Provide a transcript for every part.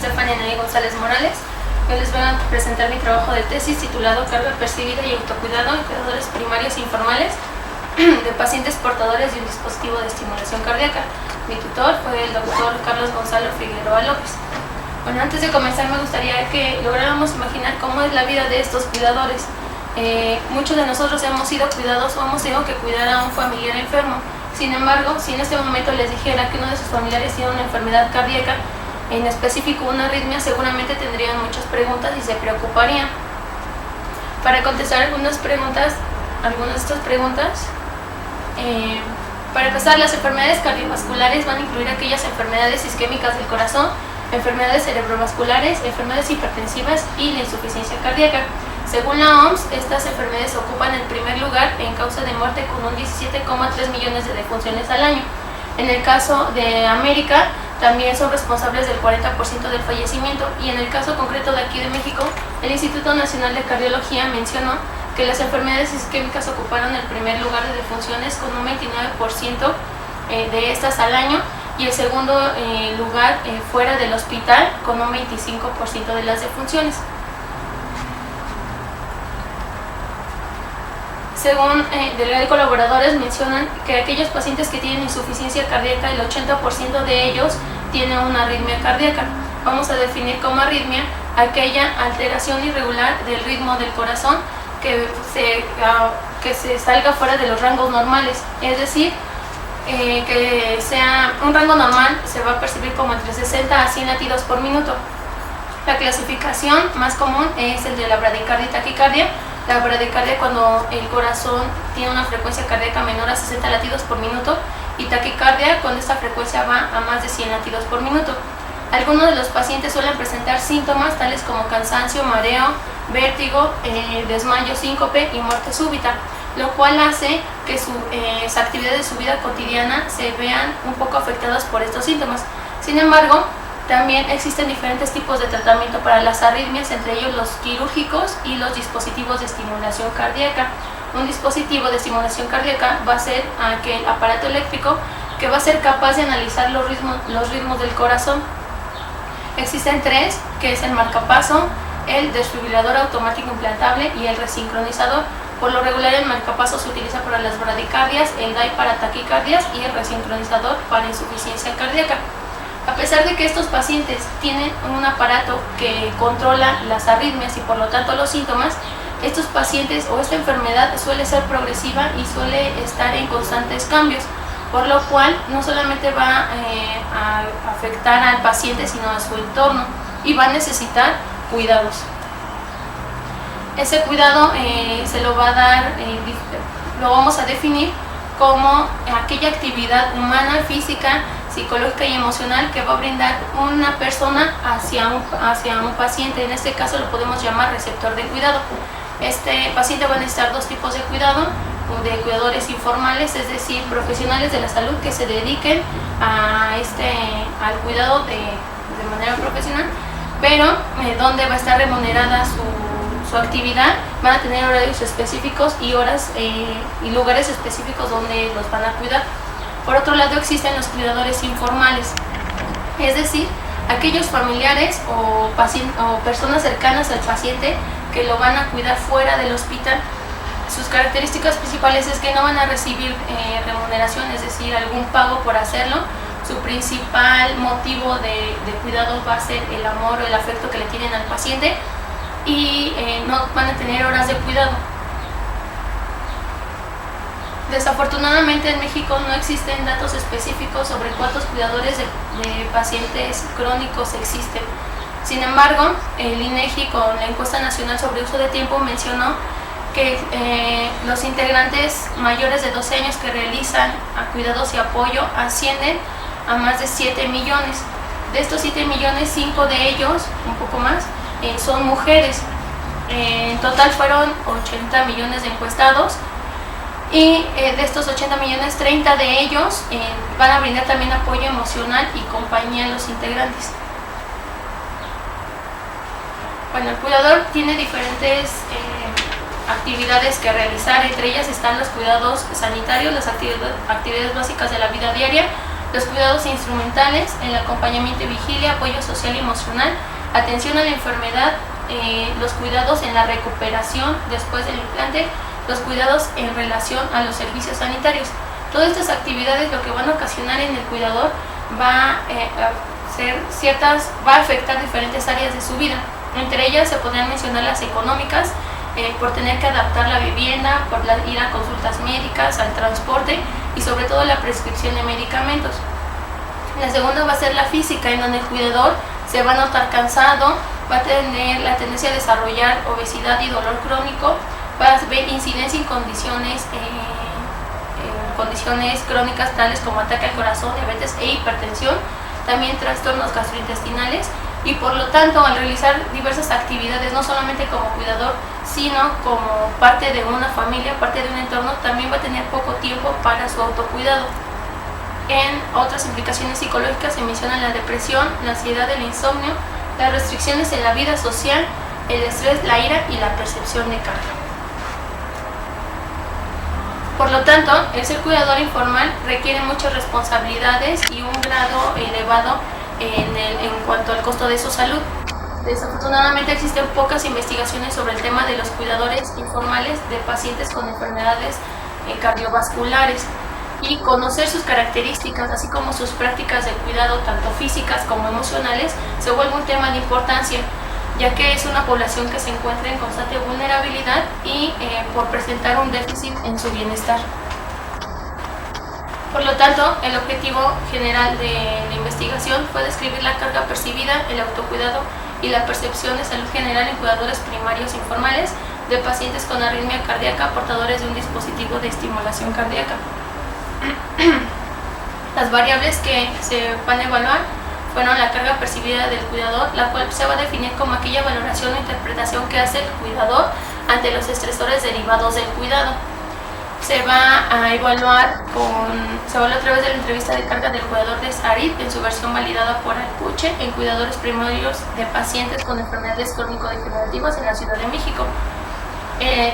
Stephanie Anaí González Morales. Yo les voy a presentar mi trabajo de tesis titulado Carga percibida y autocuidado en cuidadores primarios informales de pacientes portadores de un dispositivo de estimulación cardíaca. Mi tutor fue el doctor Carlos Gonzalo Figueroa López. Bueno, antes de comenzar me gustaría que lográramos imaginar cómo es la vida de estos cuidadores. Muchos de nosotros hemos sido cuidados o hemos tenido que cuidar a un familiar enfermo. Sin embargo, si en este momento les dijera que uno de sus familiares tiene una enfermedad cardíaca, en específico una arritmia, seguramente tendrían muchas preguntas y se preocuparían. Para contestar algunas de estas preguntas, para empezar, las enfermedades cardiovasculares van a incluir aquellas enfermedades isquémicas del corazón, enfermedades cerebrovasculares, enfermedades hipertensivas y la insuficiencia cardíaca. Según la OMS, estas enfermedades ocupan el primer lugar en causa de muerte con un 17,3 millones de defunciones al año. En el caso de América, también son responsables del 40% del fallecimiento, y en el caso concreto de aquí de México, el Instituto Nacional de Cardiología mencionó que las enfermedades isquémicas ocuparon el primer lugar de defunciones con un 29% de estas al año, y el segundo lugar fuera del hospital con un 25% de las defunciones. Según Delgado y colaboradores, mencionan que aquellos pacientes que tienen insuficiencia cardíaca, el 80% de ellos tienen una arritmia cardíaca. Vamos a definir como arritmia aquella alteración irregular del ritmo del corazón que se salga fuera de los rangos normales, es decir, que sea un rango normal se va a percibir como entre 60 a 100 latidos por minuto. La clasificación más común es el de la bradicardia y taquicardia. La bradicardia cuando el corazón tiene una frecuencia cardíaca menor a 60 latidos por minuto, y taquicardia cuando esta frecuencia va a más de 100 latidos por minuto. Algunos de los pacientes suelen presentar síntomas tales como cansancio, mareo, vértigo, desmayo, síncope y muerte súbita, lo cual hace que sus actividades de su vida cotidiana se vean un poco afectadas por estos síntomas. Sin embargo, también existen diferentes tipos de tratamiento para las arritmias, entre ellos los quirúrgicos y los dispositivos de estimulación cardíaca. Un dispositivo de estimulación cardíaca va a ser aquel aparato eléctrico que va a ser capaz de analizar los ritmos del corazón. Existen tres, que es el marcapaso, el desfibrilador automático implantable y el resincronizador. Por lo regular el marcapaso se utiliza para las bradicardias, el DAI para taquicardias y el resincronizador para insuficiencia cardíaca. A pesar de que estos pacientes tienen un aparato que controla las arritmias y por lo tanto los síntomas, estos pacientes o esta enfermedad suele ser progresiva y suele estar en constantes cambios, por lo cual no solamente va a afectar al paciente sino a su entorno, y va a necesitar cuidados. Ese cuidado se lo va a dar, lo vamos a definir como aquella actividad humana, física, psicológica y emocional que va a brindar una persona hacia un paciente. En este caso lo podemos llamar receptor de cuidado. Este paciente va a necesitar dos tipos de cuidado: de cuidadores informales, es decir, profesionales de la salud que se dediquen al cuidado de manera profesional, pero donde va a estar remunerada su actividad. Van a tener horarios específicos y horas y lugares específicos donde los van a cuidar. Por otro lado, existen los cuidadores informales, es decir, aquellos familiares o personas cercanas al paciente que lo van a cuidar fuera del hospital. Sus características principales es que no van a recibir remuneración, es decir, algún pago por hacerlo. Su principal motivo de cuidado va a ser el amor o el afecto que le tienen al paciente, y no van a tener horas de cuidado. Desafortunadamente en México no existen datos específicos sobre cuántos cuidadores de pacientes crónicos existen. Sin embargo, el INEGI con la encuesta nacional sobre uso de tiempo mencionó que los integrantes mayores de 12 años que realizan cuidados y apoyo ascienden a más de 7 millones. De estos 7 millones, 5 de ellos, un poco más, son mujeres. En total fueron 80 millones de encuestados, y de estos 80 millones, 30 de ellos van a brindar también apoyo emocional y compañía a los integrantes. Bueno, el cuidador tiene diferentes actividades que realizar. Entre ellas están los cuidados sanitarios, las actividades básicas de la vida diaria, Los cuidados instrumentales, el acompañamiento y vigilia, apoyo social y emocional, atención a la enfermedad, los cuidados en la recuperación después del implante, los cuidados en relación a los servicios sanitarios. Todas estas actividades lo que van a ocasionar en el cuidador va a afectar diferentes áreas de su vida. Entre ellas se podrían mencionar las económicas, por tener que adaptar la vivienda, por ir a consultas médicas, al transporte y sobre todo la prescripción de medicamentos. La segunda va a ser la física, en donde el cuidador se va a notar cansado, va a tener la tendencia a desarrollar obesidad y dolor crónico, va a haber incidencia en condiciones crónicas tales como ataque al corazón, diabetes e hipertensión, también trastornos gastrointestinales, y por lo tanto al realizar diversas actividades, no solamente como cuidador, sino como parte de una familia, parte de un entorno, también va a tener poco tiempo para su autocuidado. En otras implicaciones psicológicas se mencionan la depresión, la ansiedad, el insomnio, las restricciones en la vida social, el estrés, la ira y la percepción de carga. Por lo tanto, el ser cuidador informal requiere muchas responsabilidades y un grado elevado en cuanto al costo de su salud. Desafortunadamente existen pocas investigaciones sobre el tema de los cuidadores informales de pacientes con enfermedades cardiovasculares, y conocer sus características así como sus prácticas de cuidado tanto físicas como emocionales se vuelve un tema de importancia, ya que es una población que se encuentra en constante vulnerabilidad y por presentar un déficit en su bienestar. Por lo tanto, el objetivo general de la investigación fue describir la carga percibida, el autocuidado y la percepción de salud general en cuidadores primarios informales de pacientes con arritmia cardíaca portadores de un dispositivo de estimulación cardíaca. Las variables que se van a evaluar fueron la carga percibida del cuidador, la cual se va a definir como aquella valoración o interpretación que hace el cuidador ante los estresores derivados del cuidado. Se va a evaluar a través de la entrevista de carga del cuidador de SARIT en su versión validada por Alpuche en cuidadores primarios de pacientes con enfermedades crónico-degenerativas en la Ciudad de México.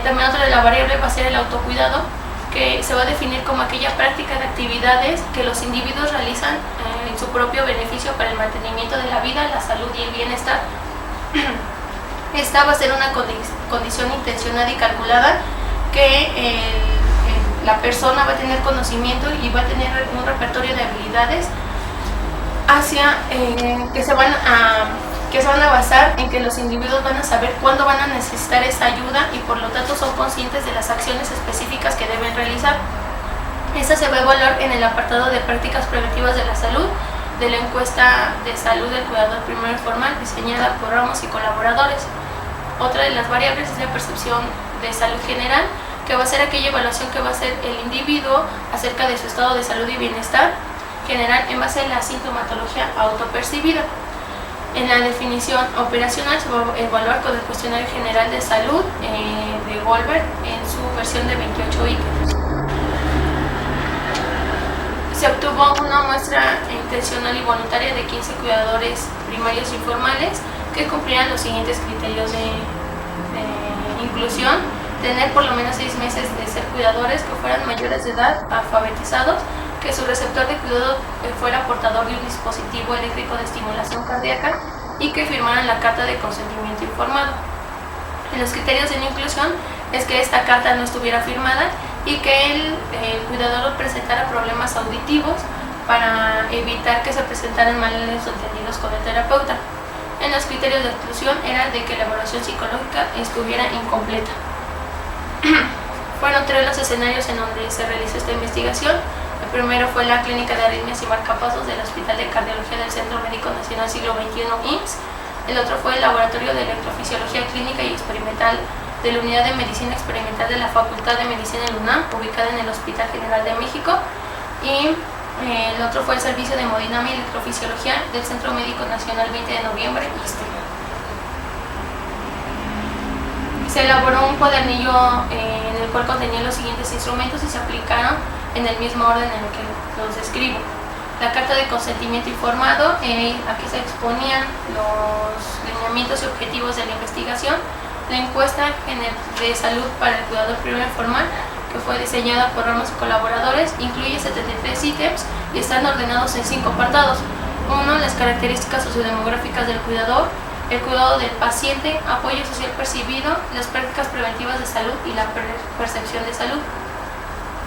También otra de las variables va a ser el autocuidado, que se va a definir como aquella práctica de actividades que los individuos realizan en su propio beneficio para el mantenimiento de la vida, la salud y el bienestar. Esta va a ser una condición intencionada y calculada que la persona va a tener conocimiento y va a tener un repertorio de habilidades que se van a basar en que los individuos van a saber cuándo van a necesitar esa ayuda y por lo tanto son conscientes de las acciones específicas que deben realizar. Esta se va a evaluar en el apartado de prácticas preventivas de la salud de la encuesta de salud del cuidador primario informal diseñada por Ramos y colaboradores. Otra de las variables es la percepción de salud general, que va a ser aquella evaluación que va a hacer el individuo acerca de su estado de salud y bienestar general en base a la sintomatología autopercibida. En la definición operacional se va a evaluar con el cuestionario general de salud de Goldberg en su versión de 28 ítems. Se obtuvo una muestra intencional y voluntaria de 15 cuidadores primarios informales que cumplían los siguientes criterios de inclusión: tener por lo menos 6 meses de ser cuidadores, que fueran mayores de edad, alfabetizados, que su receptor de cuidado fuera portador de un dispositivo eléctrico de estimulación cardíaca y que firmaran la carta de consentimiento informado. En los criterios de no inclusión es que esta carta no estuviera firmada y que el cuidador presentara problemas auditivos para evitar que se presentaran malos entendidos con el terapeuta. En los criterios de exclusión era de que la evaluación psicológica estuviera incompleta. Fueron 3 los escenarios en donde se realizó esta investigación. El primero fue la Clínica de Arritmias y Marcapasos del Hospital de Cardiología del Centro Médico Nacional Siglo XXI IMSS. El otro fue el Laboratorio de Electrofisiología Clínica y Experimental de la Unidad de Medicina Experimental de la Facultad de Medicina en UNAM, ubicada en el Hospital General de México. Y el otro fue el Servicio de Hemodinamia y Electrofisiología del Centro Médico Nacional 20 de noviembre, ISSSTE. Se elaboró un cuadernillo en el cual contenía los siguientes instrumentos y se aplicaron en el mismo orden en el que los describo. La carta de consentimiento informado, aquí se exponían los lineamientos y objetivos de la investigación. La encuesta de salud para el cuidador primario informal, que fue diseñada por Ramos y colaboradores, incluye 73 ítems y están ordenados en 5 apartados. 1. Las características sociodemográficas del cuidador, el cuidado del paciente, apoyo social percibido, las prácticas preventivas de salud y la percepción de salud.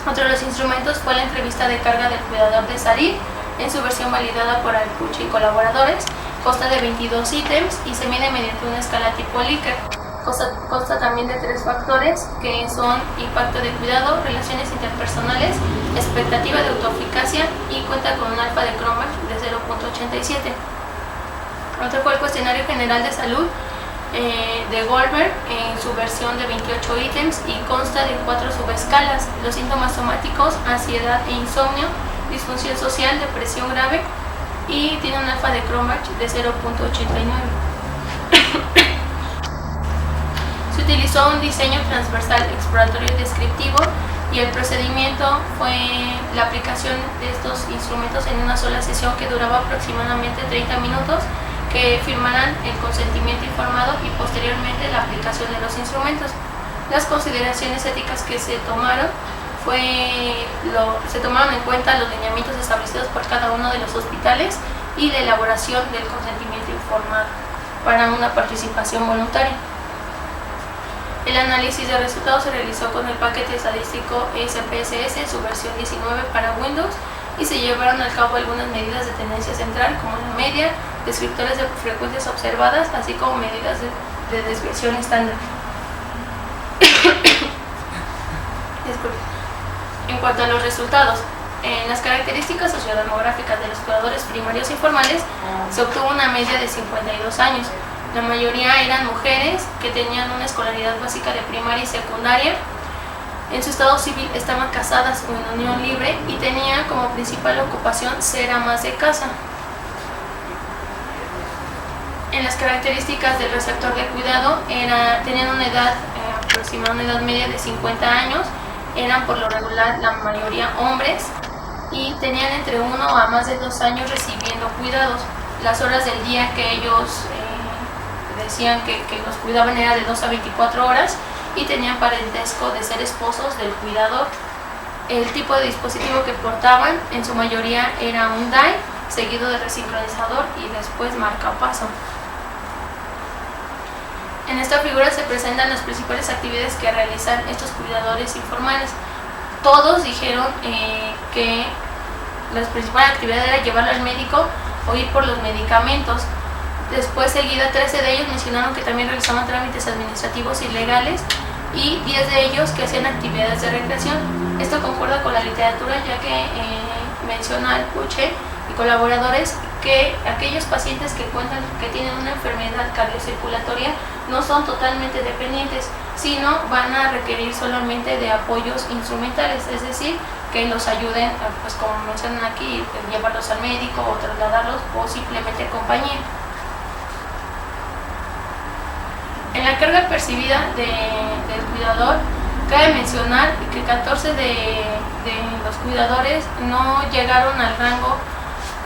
Otro de los instrumentos fue la entrevista de carga del cuidador de Sarid, en su versión validada por Alpuche y colaboradores. Consta de 22 ítems y se mide mediante una escala tipo Likert. Consta también de 3 factores, que son impacto de cuidado, relaciones interpersonales, expectativa de autoeficacia, y cuenta con un alfa de Cronbach de 0.87. Otro fue el cuestionario general de salud de Goldberg, en su versión de 28 ítems, y consta de 4 subescalas: los síntomas somáticos, ansiedad e insomnio, disfunción social, depresión grave, y tiene un alfa de Cronbach de 0.89. Se utilizó un diseño transversal, exploratorio y descriptivo, y el procedimiento fue la aplicación de estos instrumentos en una sola sesión que duraba aproximadamente 30 minutos, que firmaran el consentimiento informado y posteriormente la aplicación de los instrumentos. Las consideraciones éticas que se tomaron se tomaron en cuenta los lineamientos establecidos por cada uno de los hospitales y la elaboración del consentimiento informado para una participación voluntaria. El análisis de resultados se realizó con el paquete estadístico SPSS en su versión 19 para Windows, y se llevaron a cabo algunas medidas de tendencia central, como la media, descriptores de frecuencias observadas, así como medidas de desviación estándar. En cuanto a los resultados, en las características sociodemográficas de los cuidadores primarios informales se obtuvo una media de 52 años. La mayoría eran mujeres que tenían una escolaridad básica de primaria y secundaria. En su estado civil estaban casadas o en unión libre y tenían como principal ocupación ser amas de casa. En las características del receptor de cuidado tenían una edad aproximada, una edad media de 50 años, eran por lo regular la mayoría hombres y tenían entre 1 a más de 2 años recibiendo cuidados. Las horas del día que ellos decían que los cuidaban era de 2 a 24 horas y tenían parentesco de ser esposos del cuidador. El tipo de dispositivo que portaban en su mayoría era un DAI seguido de resincronizador y después marcapaso. En esta figura se presentan las principales actividades que realizan estos cuidadores informales. Todos dijeron que la principal actividad era llevarlo al médico o ir por los medicamentos. Después, seguida, 13 de ellos mencionaron que también realizaban trámites administrativos y legales, y 10 de ellos que hacían actividades de recreación. Esto concuerda con la literatura, ya que menciona Alpuche y colaboradores que aquellos pacientes que tienen una enfermedad cardiocirculatoria no son totalmente dependientes, sino van a requerir solamente de apoyos instrumentales, es decir, que los ayuden, pues como mencionan aquí, llevarlos al médico o trasladarlos o simplemente compañía. En la carga percibida del cuidador, cabe mencionar que 14 de los cuidadores no llegaron al rango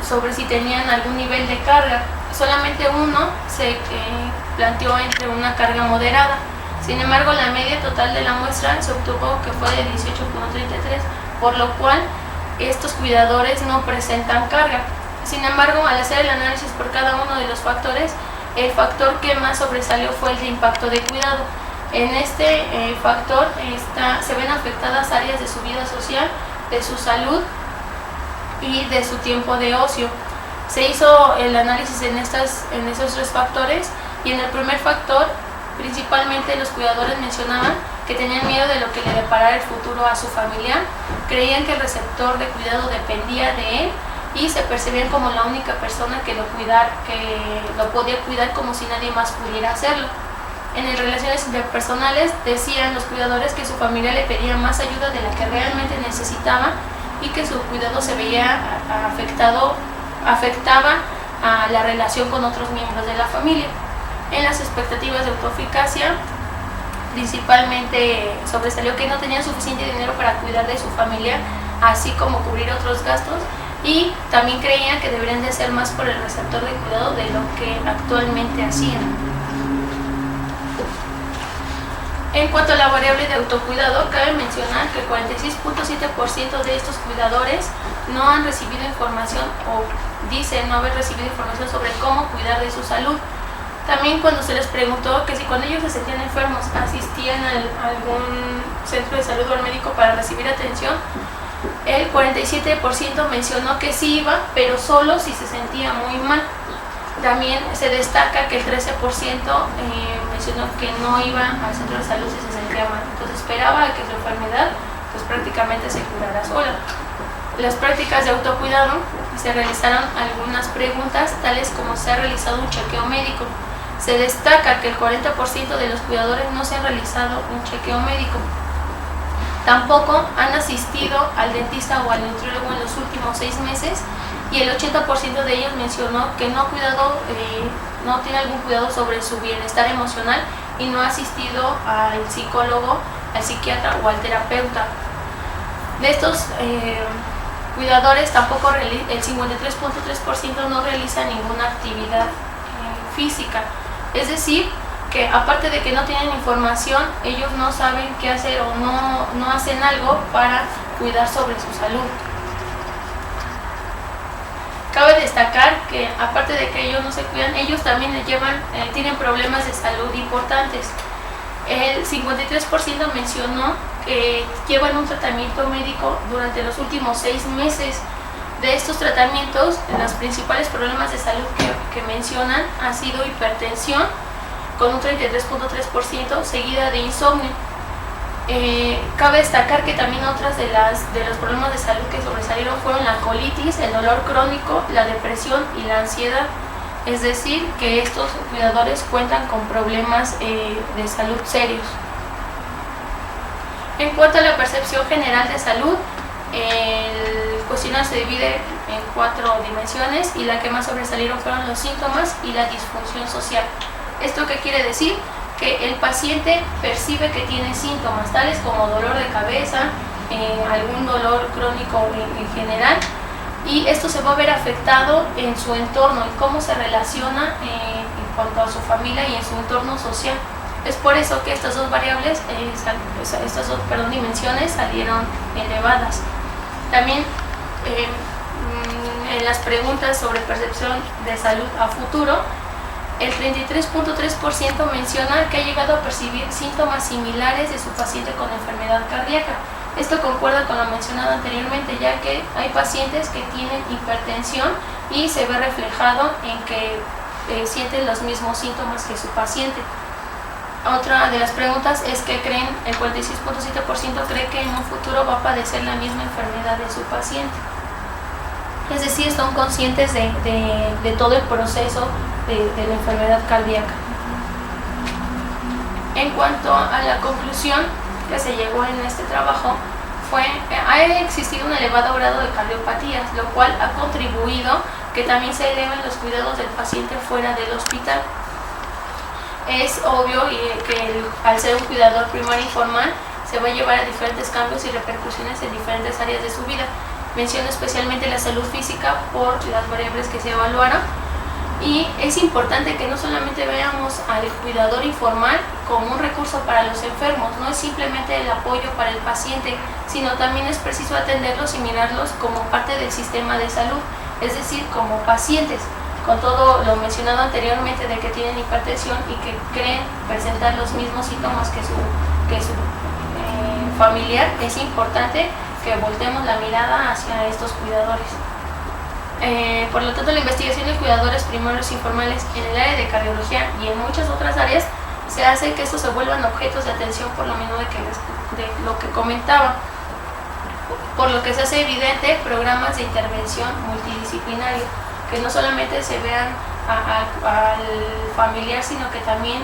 sobre si tenían algún nivel de carga. Solamente uno se planteó entre una carga moderada. Sin embargo, la media total de la muestra se obtuvo que fue de 18.33, por lo cual estos cuidadores no presentan carga. Sin embargo, al hacer el análisis por cada uno de los factores, el factor que más sobresalió fue el de impacto de cuidado. En este factor se ven afectadas áreas de su vida social, de su salud y de su tiempo de ocio. Se hizo el análisis en esos 3 factores, y en el primer factor principalmente los cuidadores mencionaban que tenían miedo de lo que le deparara el futuro a su familiar, creían que el receptor de cuidado dependía de él y se percibían como la única persona que lo podía cuidar, como si nadie más pudiera hacerlo. En las relaciones interpersonales decían los cuidadores que su familia le pedía más ayuda de la que realmente necesitaba y que su cuidado se veía afectaba a la relación con otros miembros de la familia. En las expectativas de autoeficacia, principalmente sobresalió que no tenían suficiente dinero para cuidar de su familia, así como cubrir otros gastos, y también creían que deberían de hacer más por el receptor de cuidado de lo que actualmente hacían. En cuanto a la variable de autocuidado, cabe mencionar que el 46.7% de estos cuidadores no han recibido información o dicen no haber recibido información sobre cómo cuidar de su salud. También cuando se les preguntó que si cuando ellos se sentían enfermos asistían a algún centro de salud o al médico para recibir atención, el 47% mencionó que sí iba, pero solo si se sentía muy mal. También se destaca que el 13% mencionó que no iba al centro de salud si se sentía mal, entonces esperaba que su enfermedad pues prácticamente se curara sola. Las prácticas de autocuidado, se realizaron algunas preguntas tales como se ha realizado un chequeo médico. Se destaca que el 40% de los cuidadores no se han realizado un chequeo médico. Tampoco han asistido al dentista o al nutriólogo en los últimos 6 meses y el 80% de ellos mencionó que no tiene algún cuidado sobre su bienestar emocional y no ha asistido al psicólogo, al psiquiatra o al terapeuta. De estos cuidadores, tampoco el 53.3% no realiza ninguna actividad física. Es decir, que aparte de que no tienen información, ellos no saben qué hacer o no hacen algo para cuidar sobre su salud. Cabe destacar que aparte de que ellos no se cuidan, ellos también tienen problemas de salud importantes. El 53% mencionó que llevan un tratamiento médico durante los últimos 6 meses. De estos tratamientos, los principales problemas de salud que mencionan ha sido hipertensión, con un 33.3%, seguida de insomnio. Cabe destacar que también otras de los problemas de salud que sobresalieron fueron la colitis, el dolor crónico, la depresión y la ansiedad. Es decir, que estos cuidadores cuentan con problemas de salud serios. En cuanto a la percepción general de salud, el cuestionario se divide en 4 dimensiones y la que más sobresalieron fueron los síntomas y la disfunción social. ¿Esto qué quiere decir? Que el paciente percibe que tiene síntomas tales como dolor de cabeza, algún dolor crónico en general, y esto se va a ver afectado en su entorno, en cómo se relaciona en cuanto a su familia y en su entorno social. Es por eso que estas dos variables, dimensiones salieron elevadas. También en las preguntas sobre percepción de salud a futuro, el 33.3% menciona que ha llegado a percibir síntomas similares de su paciente con enfermedad cardíaca. Esto concuerda con lo mencionado anteriormente, ya que hay pacientes que tienen hipertensión y se ve reflejado en que sienten los mismos síntomas que su paciente. Otra de las preguntas es que creen, el 46.7% cree que en un futuro va a padecer la misma enfermedad de su paciente. Es decir, son conscientes de todo el proceso de la enfermedad cardíaca. En cuanto a la conclusión que se llegó en este trabajo, ha existido un elevado grado de cardiopatías, lo cual ha contribuido que también se eleven los cuidados del paciente fuera del hospital. Es obvio que al ser un cuidador primario informal se va a llevar a diferentes cambios y repercusiones en diferentes áreas de su vida. Menciono especialmente la salud física por las variables que se evaluaron, y es importante que no solamente veamos al cuidador informal como un recurso para los enfermos, no es simplemente el apoyo para el paciente, sino también es preciso atenderlos y mirarlos como parte del sistema de salud, es decir, como pacientes, con todo lo mencionado anteriormente de que tienen hipertensión y que creen presentar los mismos síntomas que su familiar. Es importante que volteemos la mirada hacia estos cuidadores. Por lo tanto, la investigación de cuidadores primarios informales en el área de cardiología y en muchas otras áreas se hace que estos se vuelvan objetos de atención, por lo mismo de lo que comentaba, por lo que se hace evidente programas de intervención multidisciplinario, que no solamente se vean al familiar, sino que también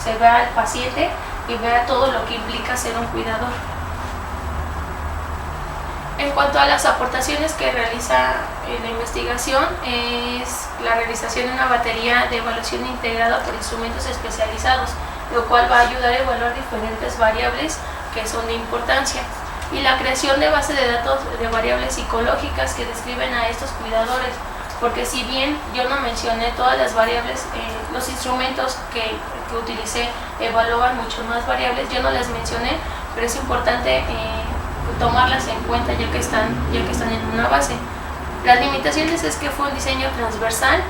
se vea al paciente y vea todo lo que implica ser un cuidador. En cuanto a las aportaciones que realiza la investigación, es la realización de una batería de evaluación integrada por instrumentos especializados, lo cual va a ayudar a evaluar diferentes variables que son de importancia, y la creación de base de datos de variables psicológicas que describen a estos cuidadores, porque si bien yo no mencioné todas las variables, los instrumentos que utilicé evalúan mucho más variables. Yo no las mencioné, pero es importante tomarlas en cuenta ya que están en una base. Las limitaciones es que fue un diseño transversal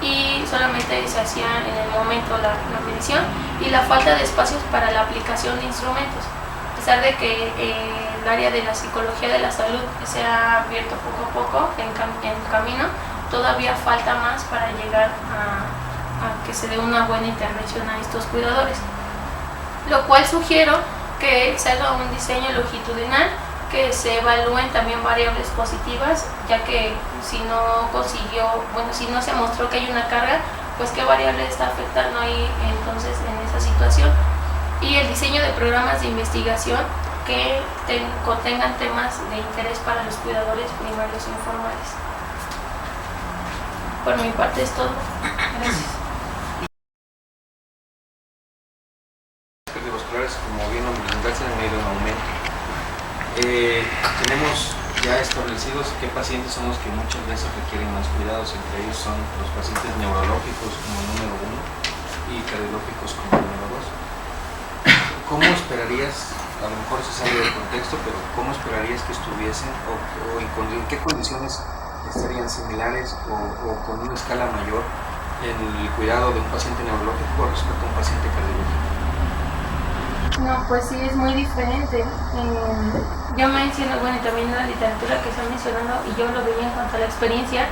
y solamente se hacía en el momento la medición, y la falta de espacios para la aplicación de instrumentos. A pesar de que el área de la psicología de la salud se ha abierto poco a poco en camino, todavía falta más para llegar a que se dé una buena intervención a estos cuidadores. Lo cual sugiero que se haga un diseño longitudinal, que se evalúen también variables positivas, ya que si no se mostró que hay una carga, pues qué variable está afectando ahí entonces en esa situación. Y el diseño de programas de investigación que contengan temas de interés para los cuidadores primarios e informales. Por mi parte es todo. Gracias. Cardiovasculares, como bien lo mencionaste, han ido en aumento. Tenemos ya establecidos qué pacientes son los que muchas veces requieren más cuidados. Entre ellos son los pacientes neurológicos como número 1 y cardiológicos como número 2. ¿Cómo esperarías, a lo mejor se sale del contexto, pero cómo esperarías que estuviesen o en qué condiciones estarían similares o con una escala mayor en el cuidado de un paciente neurológico respecto a un paciente cardiológico? No, pues sí, es muy diferente. Yo menciono, bueno, y también en la literatura que está mencionando, y yo lo veía en cuanto a la experiencia,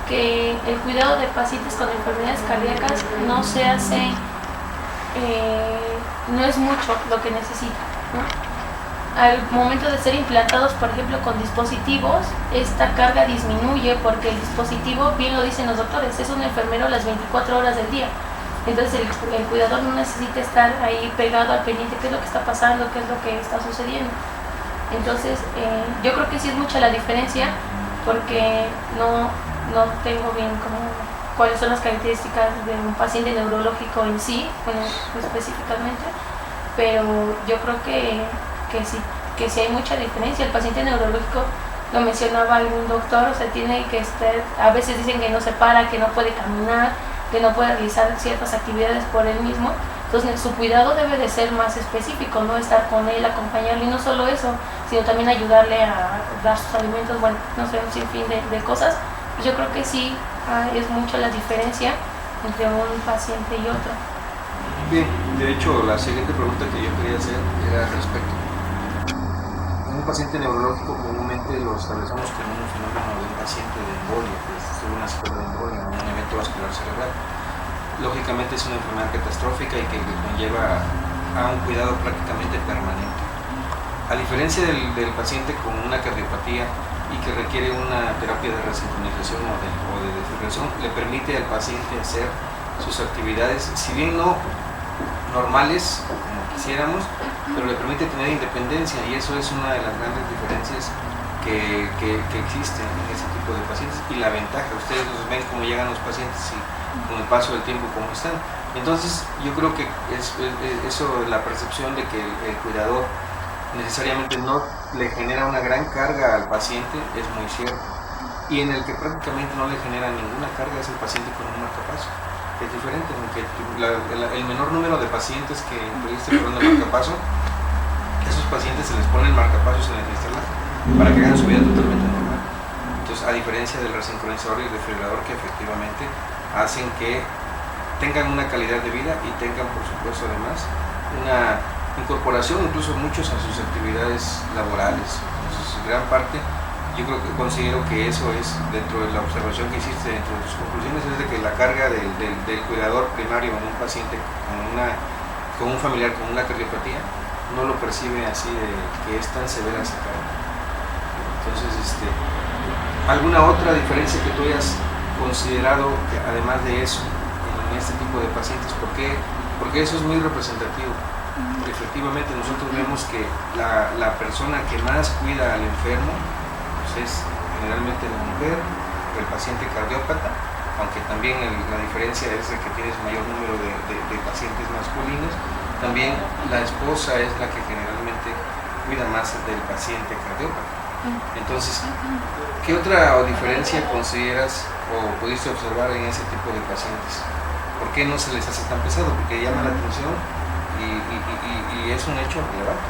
que el cuidado de pacientes con enfermedades cardíacas no se hace, no es mucho lo que necesita, ¿no? Al momento de ser implantados, por ejemplo, con dispositivos, esta carga disminuye porque el dispositivo, bien lo dicen los doctores, es un enfermero las 24 horas del día. Entonces el cuidador no necesita estar ahí pegado al pendiente, qué es lo que está pasando, qué es lo que está sucediendo. Entonces yo creo que sí es mucha la diferencia, porque no tengo bien como cuáles son las características de un paciente neurológico en sí, bueno, específicamente, pero yo creo que sí hay mucha diferencia. El paciente neurológico, lo mencionaba algún doctor, o sea, tiene que estar, a veces dicen que no se para, que no puede caminar, que no puede realizar ciertas actividades por él mismo. Entonces su cuidado debe de ser más específico, no estar con él, acompañarlo, y no solo eso, sino también ayudarle a dar sus alimentos, bueno, no sé, un sinfín de cosas. Yo creo que sí es mucho la diferencia entre un paciente y otro. Bien, de hecho la siguiente pregunta que yo quería hacer era al respecto. En un paciente neurológico comúnmente lo establecemos como un fenómeno de un paciente de embolia, que tuvo una secuela de embolia, un evento vascular cerebral. Lógicamente es una enfermedad catastrófica y que conlleva a un cuidado prácticamente permanente. A diferencia del paciente con una cardiopatía y que requiere una terapia de resincronización o de defibrilación, le permite al paciente hacer sus actividades, si bien no normales como quisiéramos, pero le permite tener independencia, y eso es una de las grandes diferencias que existen en ese tipo de pacientes, y la ventaja, ustedes los ven cómo llegan los pacientes y con el paso del tiempo cómo están. Entonces yo creo que eso, la percepción de que el cuidador necesariamente no le genera una gran carga al paciente es muy cierto, y en el que prácticamente no le genera ninguna carga es el paciente con un marcapaso. Es diferente, aunque el menor número de pacientes que tuviste con el marcapaso, esos pacientes se les pone el marcapasos en el instalador para que hagan su vida totalmente normal. Entonces, a diferencia del resincronizador y el desfibrilador, que efectivamente hacen que tengan una calidad de vida y tengan, por supuesto, además una incorporación, incluso muchos, a sus actividades laborales. Entonces, gran parte, yo considero que eso es, dentro de la observación que hiciste, dentro de tus conclusiones, es de que la carga del cuidador primario en un paciente con un familiar con una cardiopatía no lo percibe así, de que es tan severa esa carga. Entonces, ¿alguna otra diferencia que tú hayas considerado, que además de eso, en este tipo de pacientes? Porque eso es muy representativo. Efectivamente, nosotros vemos que la persona que más cuida al enfermo es generalmente la mujer, el paciente cardiópata, aunque también la diferencia es de que tienes mayor número de pacientes masculinos. También la esposa es la que generalmente cuida más del paciente cardiópata. Entonces, ¿qué otra diferencia consideras o pudiste observar en ese tipo de pacientes? ¿Por qué no se les hace tan pesado? Porque llama la atención y y es un hecho relevante.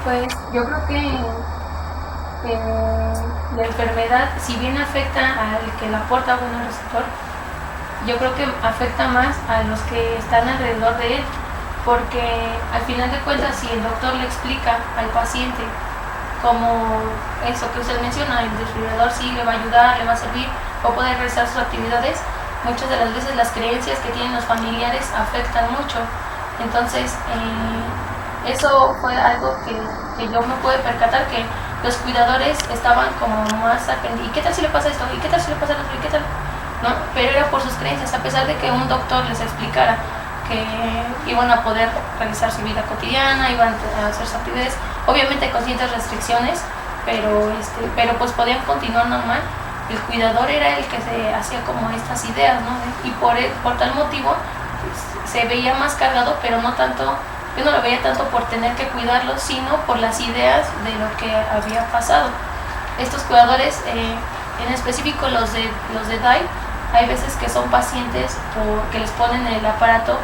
Pues yo creo que la enfermedad, si bien afecta al que la porta, bueno, al receptor, yo creo que afecta más a los que están alrededor de él, porque al final de cuentas, si el doctor le explica al paciente como eso que usted menciona, el desfibrilador sí le va a ayudar, le va a servir, o poder realizar sus actividades, muchas de las veces las creencias que tienen los familiares afectan mucho. Entonces, eso fue algo que yo me pude percatar, que los cuidadores estaban como más atendidos. ¿Y qué tal si le pasa esto? ¿Y qué tal si le pasa esto? ¿Y qué tal? ¿No? Pero era por sus creencias, a pesar de que un doctor les explicara que iban a poder realizar su vida cotidiana, iban a hacer sus actividades, obviamente con ciertas restricciones, pero pues podían continuar normal. El cuidador era el que se hacía como estas ideas, ¿no? Y por tal motivo pues, se veía más cargado, pero no tanto. Yo no lo veía tanto por tener que cuidarlo, sino por las ideas de lo que había pasado. Estos cuidadores, en específico los de DAI, hay veces que son pacientes que les ponen el aparato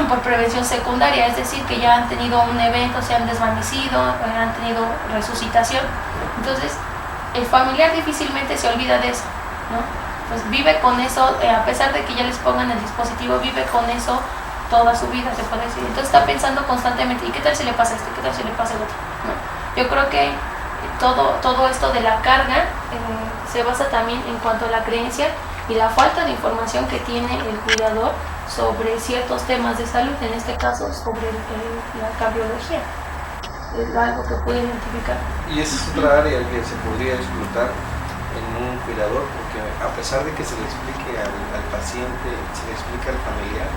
por prevención secundaria, es decir, que ya han tenido un evento, se han desvanecido, han tenido resucitación. Entonces, el familiar difícilmente se olvida de eso, ¿no? Pues vive con eso, a pesar de que ya les pongan el dispositivo, vive con eso toda su vida, se puede decir. Entonces está pensando constantemente, ¿y qué tal si le pasa esto? ¿Qué tal si le pasa el otro? ¿No? Yo creo que todo esto de la carga se basa también en cuanto a la creencia y la falta de información que tiene el cuidador sobre ciertos temas de salud, en este caso sobre la cardiología. Es algo que puede identificar. Y esa es otra área que se podría explotar en un cuidador, porque a pesar de que se le explique al paciente, se le explica al familiar,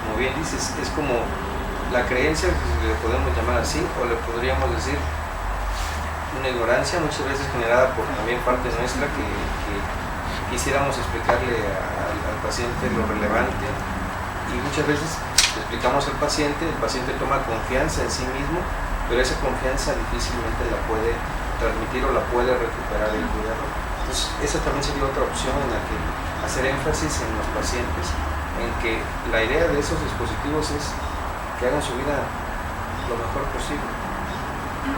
como bien dices, es como la creencia, que le podemos llamar así, o le podríamos decir una ignorancia muchas veces generada por también parte nuestra, que quisiéramos explicarle al paciente lo relevante, y muchas veces le explicamos al paciente, el paciente toma confianza en sí mismo, pero esa confianza difícilmente la puede transmitir o la puede recuperar el cuidador. Entonces esa también sería otra opción en la que hacer énfasis en los pacientes, en que la idea de esos dispositivos es que hagan su vida lo mejor posible.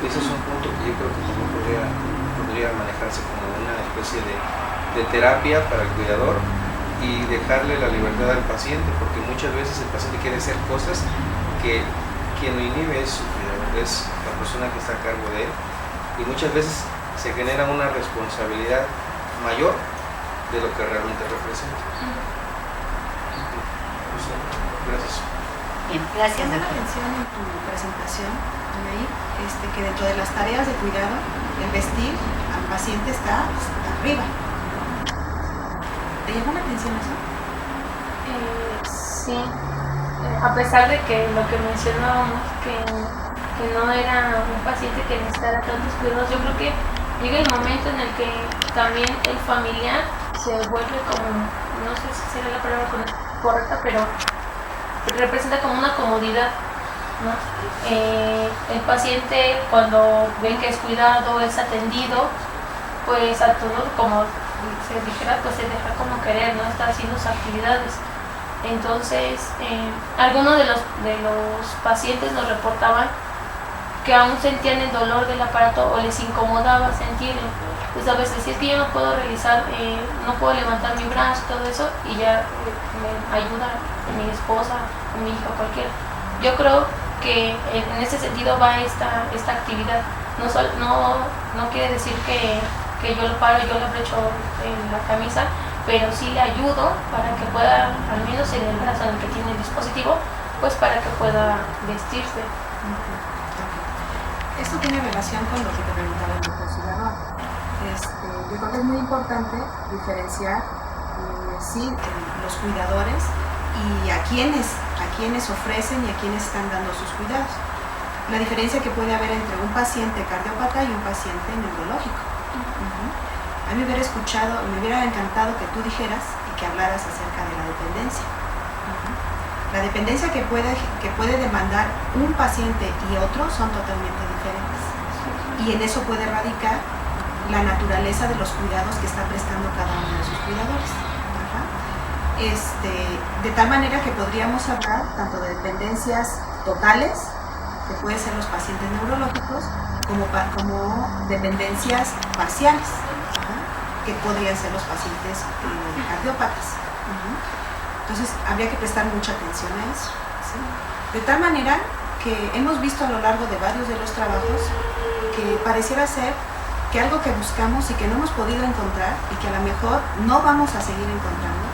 Ese es un punto que yo creo que también podría manejarse como una especie de terapia para el cuidador y dejarle la libertad al paciente, porque muchas veces el paciente quiere hacer cosas que quien lo inhibe es su cuidador, es la persona que está a cargo de él, y muchas veces se genera una responsabilidad mayor de lo que realmente representa. Gracias. Bien, gracias. Me llama la atención en tu presentación, Anaí, que dentro de las tareas de cuidado, el vestir al paciente está arriba. ¿Te llamó la atención eso? Sí, a pesar de que lo que mencionábamos, que no era un paciente que necesitara tantos cuidados, yo creo que llega el momento en el que también el familiar se vuelve como, no sé si será la palabra correcta, pero representa como una comodidad, ¿no? El paciente, cuando ven que es cuidado, es atendido, pues a todo, como se dijera, pues se deja como querer, ¿no? Está haciendo sus actividades. Entonces, algunos de los pacientes nos reportaban que aún sentían el dolor del aparato o les incomodaba sentirlo. Pues a veces, si es que yo no puedo realizar, no puedo levantar mi brazo, todo eso, y ya me ayuda mi esposa, mi hija, cualquiera. Yo creo que en ese sentido va esta actividad. No quiere decir que yo lo paro, yo le abrocho en la camisa, pero sí le ayudo para que pueda, al menos en el brazo en el que tiene el dispositivo, pues para que pueda vestirse. Esto tiene relación con lo que te preguntaba el doctor Cigarro. Yo creo que es muy importante diferenciar los cuidadores y a quienes ofrecen y a quienes están dando sus cuidados. La diferencia que puede haber entre un paciente cardiópata y un paciente neurológico. A mí me hubiera encantado que tú dijeras y que hablaras acerca de la dependencia. La dependencia que puede demandar un paciente y otro son totalmente diferentes. Y en eso puede radicar la naturaleza de los cuidados que está prestando cada uno de sus cuidadores. De tal manera que podríamos hablar tanto de dependencias totales, que pueden ser los pacientes neurológicos, como dependencias parciales, que podrían ser los pacientes cardiópatas. Entonces habría que prestar mucha atención a eso, ¿sí? De tal manera que hemos visto a lo largo de varios de los trabajos que pareciera ser que algo que buscamos y que no hemos podido encontrar y que a lo mejor no vamos a seguir encontrando,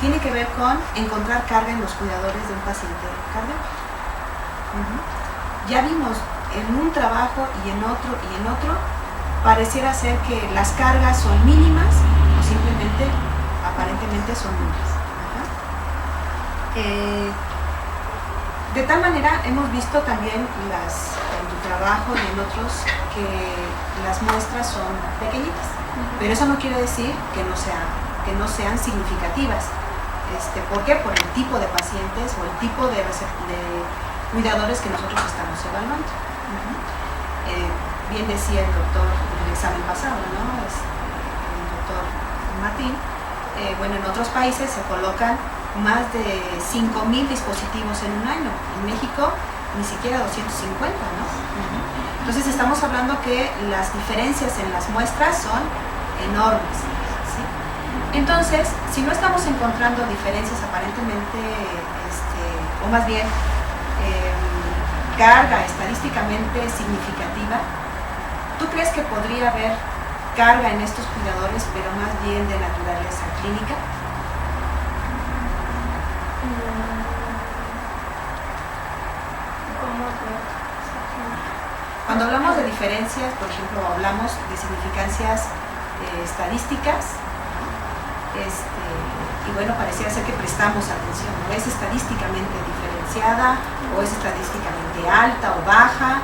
tiene que ver con encontrar carga en los cuidadores de un paciente cardíaco. Ya vimos en un trabajo y en otro, pareciera ser que las cargas son mínimas o simplemente, aparentemente son nulas. De tal manera hemos visto también en tu trabajo y en otros que las muestras son pequeñitas, pero eso no quiere decir que no sean significativas. ¿Por qué? Por el tipo de pacientes o el tipo de cuidadores que nosotros estamos evaluando. Bien decía el doctor en el examen pasado, ¿no? El doctor Martín, en otros países se colocan más de 5,000 dispositivos en un año. En México ni siquiera 250, ¿no? Entonces estamos hablando que las diferencias en las muestras son enormes, ¿sí? Entonces, si no estamos encontrando diferencias aparentemente, o más bien carga estadísticamente significativa, ¿tú crees que podría haber carga en estos cuidadores, pero más bien de naturaleza clínica? Cuando hablamos de diferencias, por ejemplo, hablamos de significancias estadísticas, y pareciera ser que prestamos atención, ¿no? ¿Es estadísticamente diferenciada o es estadísticamente alta o baja?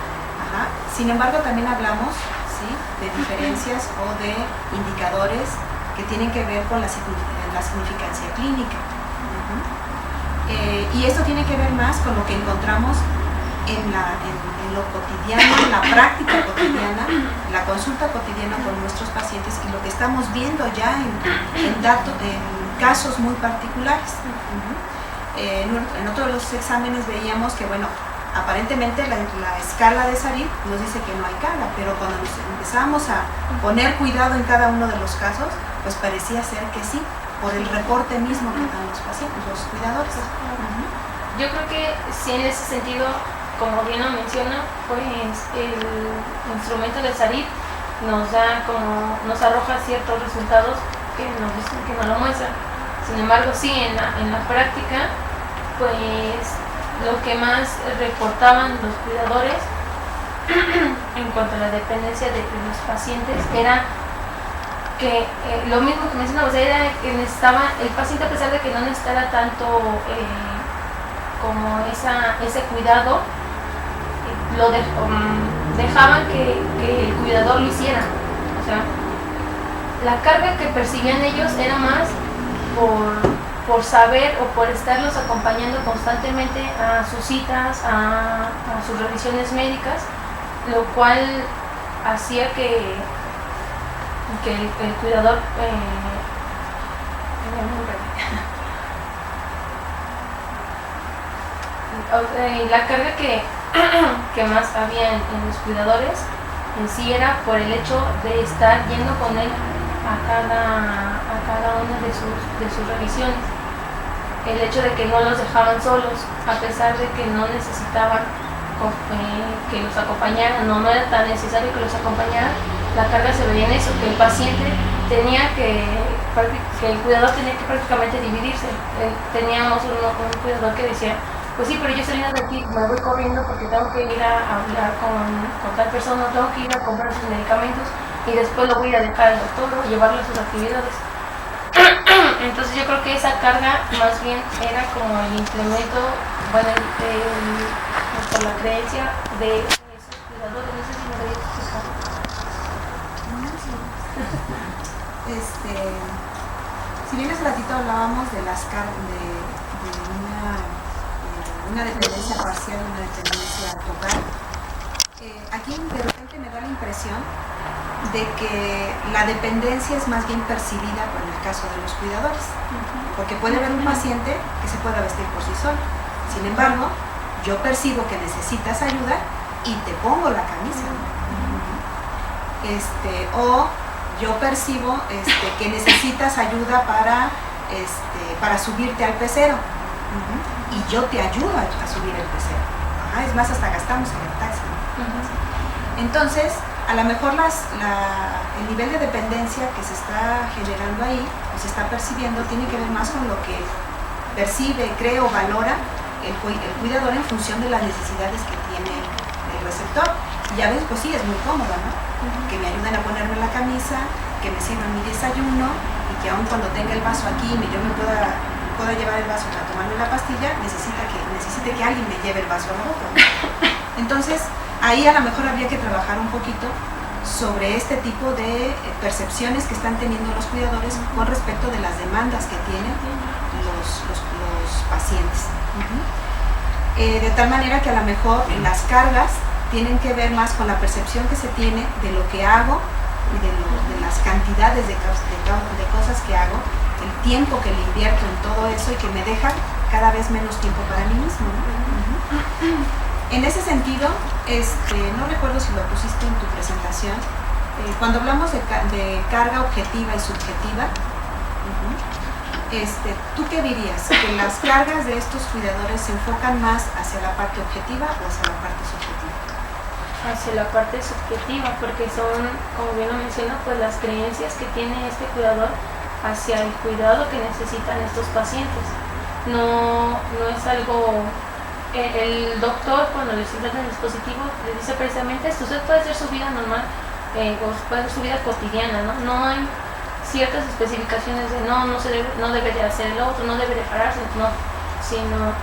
Sin embargo, también hablamos, ¿sí?, de diferencias o de indicadores que tienen que ver con la significancia clínica. Y esto tiene que ver más con lo que encontramos en lo cotidiano, en la práctica cotidiana, en la consulta cotidiana con nuestros pacientes y lo que estamos viendo ya en casos muy particulares. En otro de los exámenes veíamos que, aparentemente la escala de Sarit nos dice que no hay carga, pero cuando nos empezamos a poner cuidado en cada uno de los casos, pues parecía ser que sí, por el reporte mismo que dan los pacientes, los cuidadores. Yo creo que sí, en ese sentido, como bien lo menciona, pues el instrumento de Sarit nos arroja ciertos resultados que nos dicen que no lo muestran. Sin embargo, sí, en la práctica, pues lo que más reportaban los cuidadores en cuanto a la dependencia de los pacientes era que lo mismo que mencionamos, era que necesitaba el paciente, a pesar de que no necesitara tanto como ese cuidado, dejaban que el cuidador lo hiciera. O sea, la carga que percibían ellos era más por saber o por estarlos acompañando constantemente a sus citas, a sus revisiones médicas, lo cual hacía que el cuidador la carga que más había en los cuidadores en sí era por el hecho de estar yendo con él a cada una de sus revisiones. El hecho de que no los dejaban solos, a pesar de que no necesitaban que los acompañaran, no era tan necesario que los acompañaran, la carga se veía en eso, que el paciente tenía que el cuidador tenía que prácticamente dividirse. Teníamos un cuidador que decía, pues sí, pero yo saliendo de aquí me voy corriendo porque tengo que ir a hablar con tal persona, tengo que ir a comprar sus medicamentos y después lo voy a ir a dejar al doctor o llevarlo a sus actividades. Entonces yo creo que esa carga más bien era como el implemento, por la creencia de esos cuidadores. No sé si me voy a explicar. Si bien hace ratito hablábamos de las cargas, de una dependencia parcial y una dependencia total, aquí de repente me da la impresión de que la dependencia es más bien percibida por el caso de los cuidadores, porque puede haber un paciente que se pueda vestir por sí solo. Sin embargo, yo percibo que necesitas ayuda y te pongo la camisa. O yo percibo que necesitas ayuda para subirte al pecero. Y yo te ayudo a subir el pecero. Es más, hasta gastamos en el taxi. Entonces, a lo mejor el nivel de dependencia que se está generando ahí, o se está percibiendo, tiene que ver más con lo que percibe, cree o valora el cuidador en función de las necesidades que tiene el receptor. Y a veces, pues sí, es muy cómodo, ¿no? Que me ayuden a ponerme la camisa, que me sirvan mi desayuno, y que aun cuando tenga el vaso aquí, yo me pueda llevar el vaso para tomarme la pastilla, necesite que alguien me lleve el vaso a la boca, ¿no? Entonces, ahí a lo mejor habría que trabajar un poquito sobre este tipo de percepciones que están teniendo los cuidadores con respecto de las demandas que tienen los pacientes. De tal manera que a lo mejor las cargas tienen que ver más con la percepción que se tiene de lo que hago y de las cantidades de cosas que hago, el tiempo que le invierto en todo eso y que me deja cada vez menos tiempo para mí mismo, ¿no? En ese sentido, no recuerdo si lo pusiste en tu presentación, cuando hablamos de carga objetiva y subjetiva, ¿tú qué dirías? ¿Que las cargas de estos cuidadores se enfocan más hacia la parte objetiva o hacia la parte subjetiva? Hacia la parte subjetiva, porque son, como bien lo menciono, pues las creencias que tiene este cuidador hacia el cuidado que necesitan estos pacientes. No es algo... El doctor, cuando les implanta el dispositivo, les dice precisamente esto: usted puede hacer su vida normal, o puede hacer su vida cotidiana, ¿no? No hay ciertas especificaciones de no debe de hacer el otro, no debe de pararse, no, sino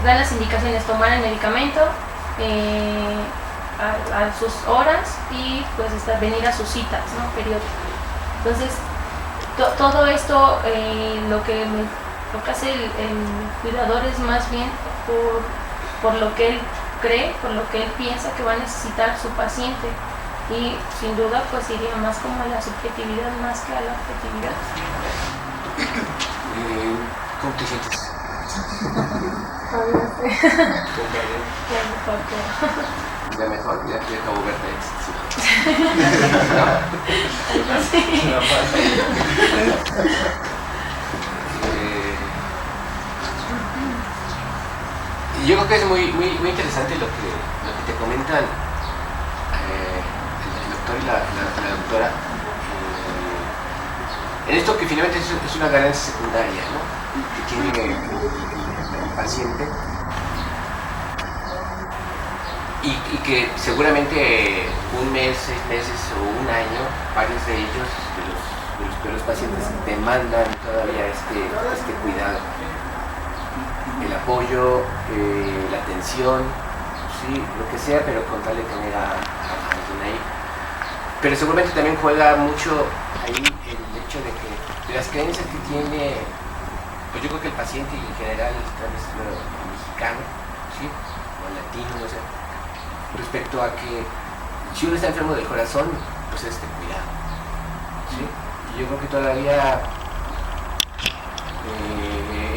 dan las indicaciones: tomar el medicamento a sus horas y pues venir a sus citas, ¿no? Periódicas. Entonces, todo esto, lo que hace el cuidador es más bien por lo que él cree, por lo que él piensa que va a necesitar su paciente, y sin duda pues iría más como a la subjetividad más que a la objetividad. ¿Cómo te sientes? Ya mejor, ya acabo de verte. Yo creo que es muy interesante lo que te comentan el doctor y la doctora, en esto que finalmente es una ganancia secundaria, ¿no?, que tiene el paciente, y que seguramente un mes, 6 meses o un año, varios de ellos, de los pacientes, demandan todavía este cuidado, el apoyo, la atención, sí, lo que sea, pero con tal de tener a alguien ahí. Pero seguramente también juega mucho ahí el hecho de que las creencias que tiene, pues yo creo que el paciente, y en general tal vez el mexicano, ¿sí?, o el latino, no sé, respecto a que si uno está enfermo del corazón, pues es cuidado, ¿sí? Y yo creo que todavía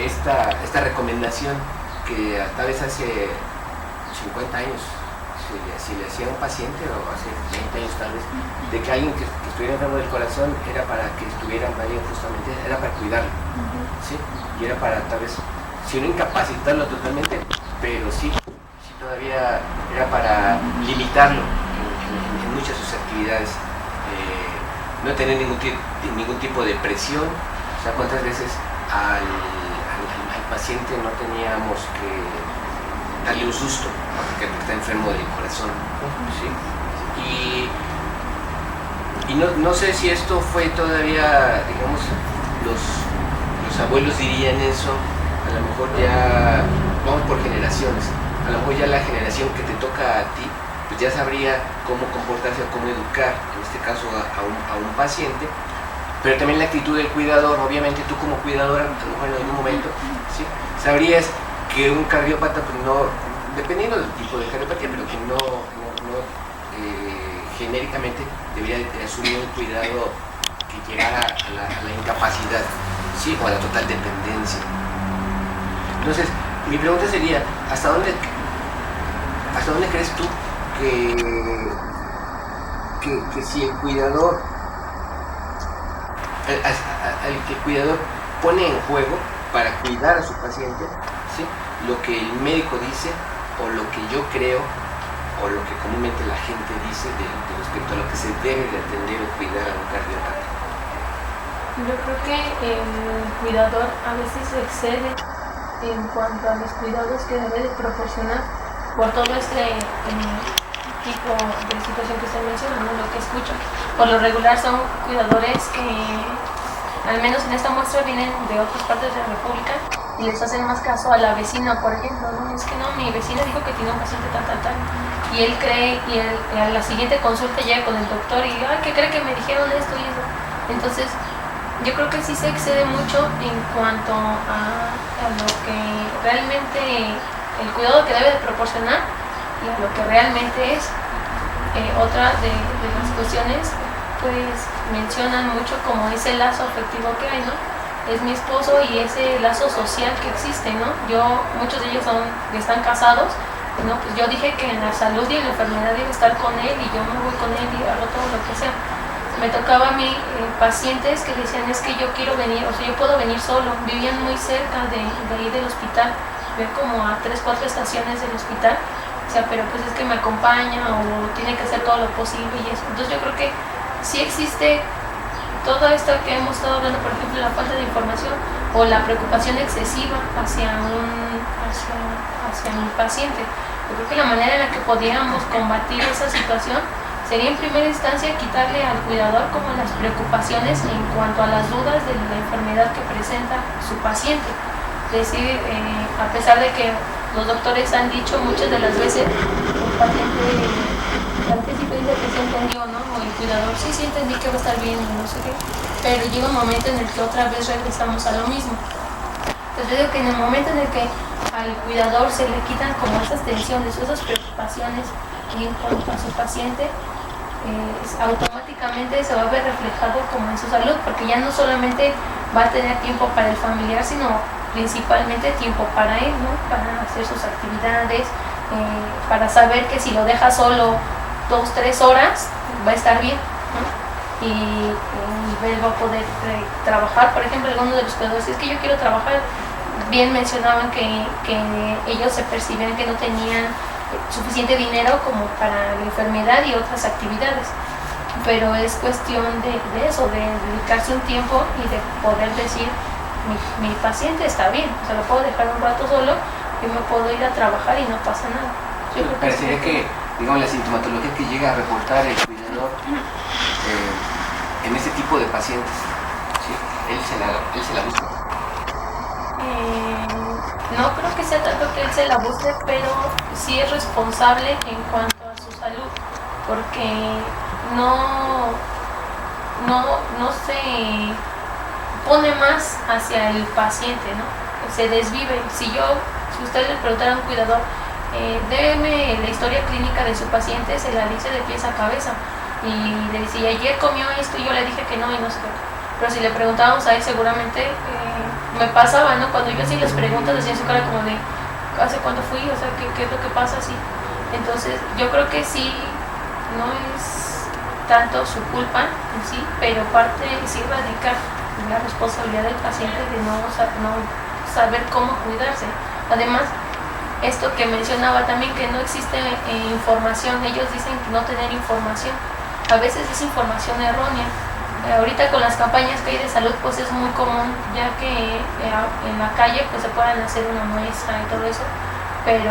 esta recomendación que tal vez hace 50 años se le hacía a un paciente, o hace 20 años tal vez, de que alguien que estuviera enfermo del corazón era para que estuviera bien, justamente era para cuidarlo, ¿sí? Y era para tal vez, si no incapacitarlo totalmente, pero sí todavía era para limitarlo en muchas de sus actividades, no tener ningún tipo de presión. O sea, cuántas veces al paciente no teníamos que darle un susto porque está enfermo del corazón, ¿sí? Y no sé si esto fue todavía, digamos, los abuelos dirían eso, a lo mejor ya vamos por generaciones, a lo mejor ya la generación que te toca a ti pues ya sabría cómo comportarse o cómo educar, en este caso a un paciente. Pero también la actitud del cuidador, obviamente tú como cuidadora, a lo mejor en algún momento, ¿sí?, sabrías que un cardiópata, pues no, dependiendo del tipo de cardiopatía, pero que no genéricamente debería de asumir un cuidado que llegara a la incapacidad, ¿sí?, o a la total dependencia. Entonces, mi pregunta sería, ¿hasta dónde ¿hasta dónde crees tú que si el cuidador, al que el cuidador pone en juego para cuidar a su paciente, ¿sí?, lo que el médico dice o lo que yo creo o lo que comúnmente la gente dice de respecto a lo que se debe de atender o cuidar a un cardiópata? Yo creo que el cuidador a veces excede en cuanto a los cuidados que debe de proporcionar por todo este tipo de situación que usted menciona, ¿no? Lo que escucho. Por lo regular son cuidadores que, al menos en esta muestra, vienen de otras partes de la República y les hacen más caso a la vecina, por ejemplo, ¿no? Es que no, mi vecina dijo que tiene un paciente tal, y él cree, y él, a la siguiente consulta llega con el doctor y, ay, ¿qué cree que me dijeron esto y eso? Entonces, yo creo que sí se excede mucho en cuanto a lo que realmente, el cuidado que debe de proporcionar y a lo que realmente es. Otra de las cuestiones, pues mencionan mucho como ese lazo afectivo que hay, ¿no? Es mi esposo y ese lazo social que existe, ¿no? Muchos de ellos están casados, ¿no? Pues yo dije que en la salud y en la enfermedad debe estar con él y yo me voy con él y hago todo lo que sea. Me tocaba a mí pacientes que decían, es que yo quiero venir, o sea, yo puedo venir solo. Vivían muy cerca de ahí del hospital, como a 3-4 estaciones del hospital. O sea, pero pues es que me acompaña o tiene que hacer todo lo posible y eso. Entonces yo creo que sí existe todo esto que hemos estado hablando, por ejemplo, la falta de información o la preocupación excesiva hacia mi paciente. Yo creo que la manera en la que podríamos combatir esa situación sería en primera instancia quitarle al cuidador como las preocupaciones en cuanto a las dudas de la enfermedad que presenta su paciente. Es decir, a pesar de que los doctores han dicho muchas de las veces, el paciente al principio dice que se entendió, ¿no? O el cuidador, sí entendí que va a estar bien y no sé qué, pero llega un momento en el que otra vez regresamos a lo mismo. Entonces yo digo que en el momento en el que al cuidador se le quitan como esas tensiones o esas preocupaciones en cuanto a su paciente, automáticamente se va a ver reflejado como en su salud, porque ya no solamente va a tener tiempo para el familiar, sino principalmente tiempo para él, ¿no? Para hacer sus actividades, para saber que si lo deja solo 2-3 horas va a estar bien, ¿no? Y él va a poder trabajar. Por ejemplo, algunos de los cuidadores, es que yo quiero trabajar. Bien mencionaban que ellos se percibían que no tenían suficiente dinero como para la enfermedad y otras actividades, pero es cuestión de eso, de dedicarse un tiempo y de poder decir, mi paciente está bien, o sea, lo puedo dejar un rato solo, yo me puedo ir a trabajar y no pasa nada. Yo creo parecería que, digamos, la sintomatología que llega a reportar el cuidador en ese tipo de pacientes, ¿sí? él se la busca. No creo que sea tanto que él se la busque, pero sí es responsable en cuanto a su salud, porque no se pone más hacia el paciente, ¿no? Se desvive. Si usted le preguntara a un cuidador, déme la historia clínica de su paciente, se la dice de pies a cabeza y le decía, ayer comió esto y yo le dije que no y no sé qué. Pero si le preguntábamos a él, seguramente me pasaba, ¿no? Cuando yo así les pregunto, decía en su cara como de, ¿hace cuánto fui? O sea, ¿qué es lo que pasa así? Entonces, yo creo que sí, no es tanto su culpa en sí, pero parte sí radica en la responsabilidad del paciente de no saber cómo cuidarse. Además, esto que mencionaba también, que no existe información, ellos dicen no tener información, a veces es información errónea. Ahorita con las campañas que hay de salud, pues es muy común, ya que en la calle pues se puedan hacer una muestra y todo eso, pero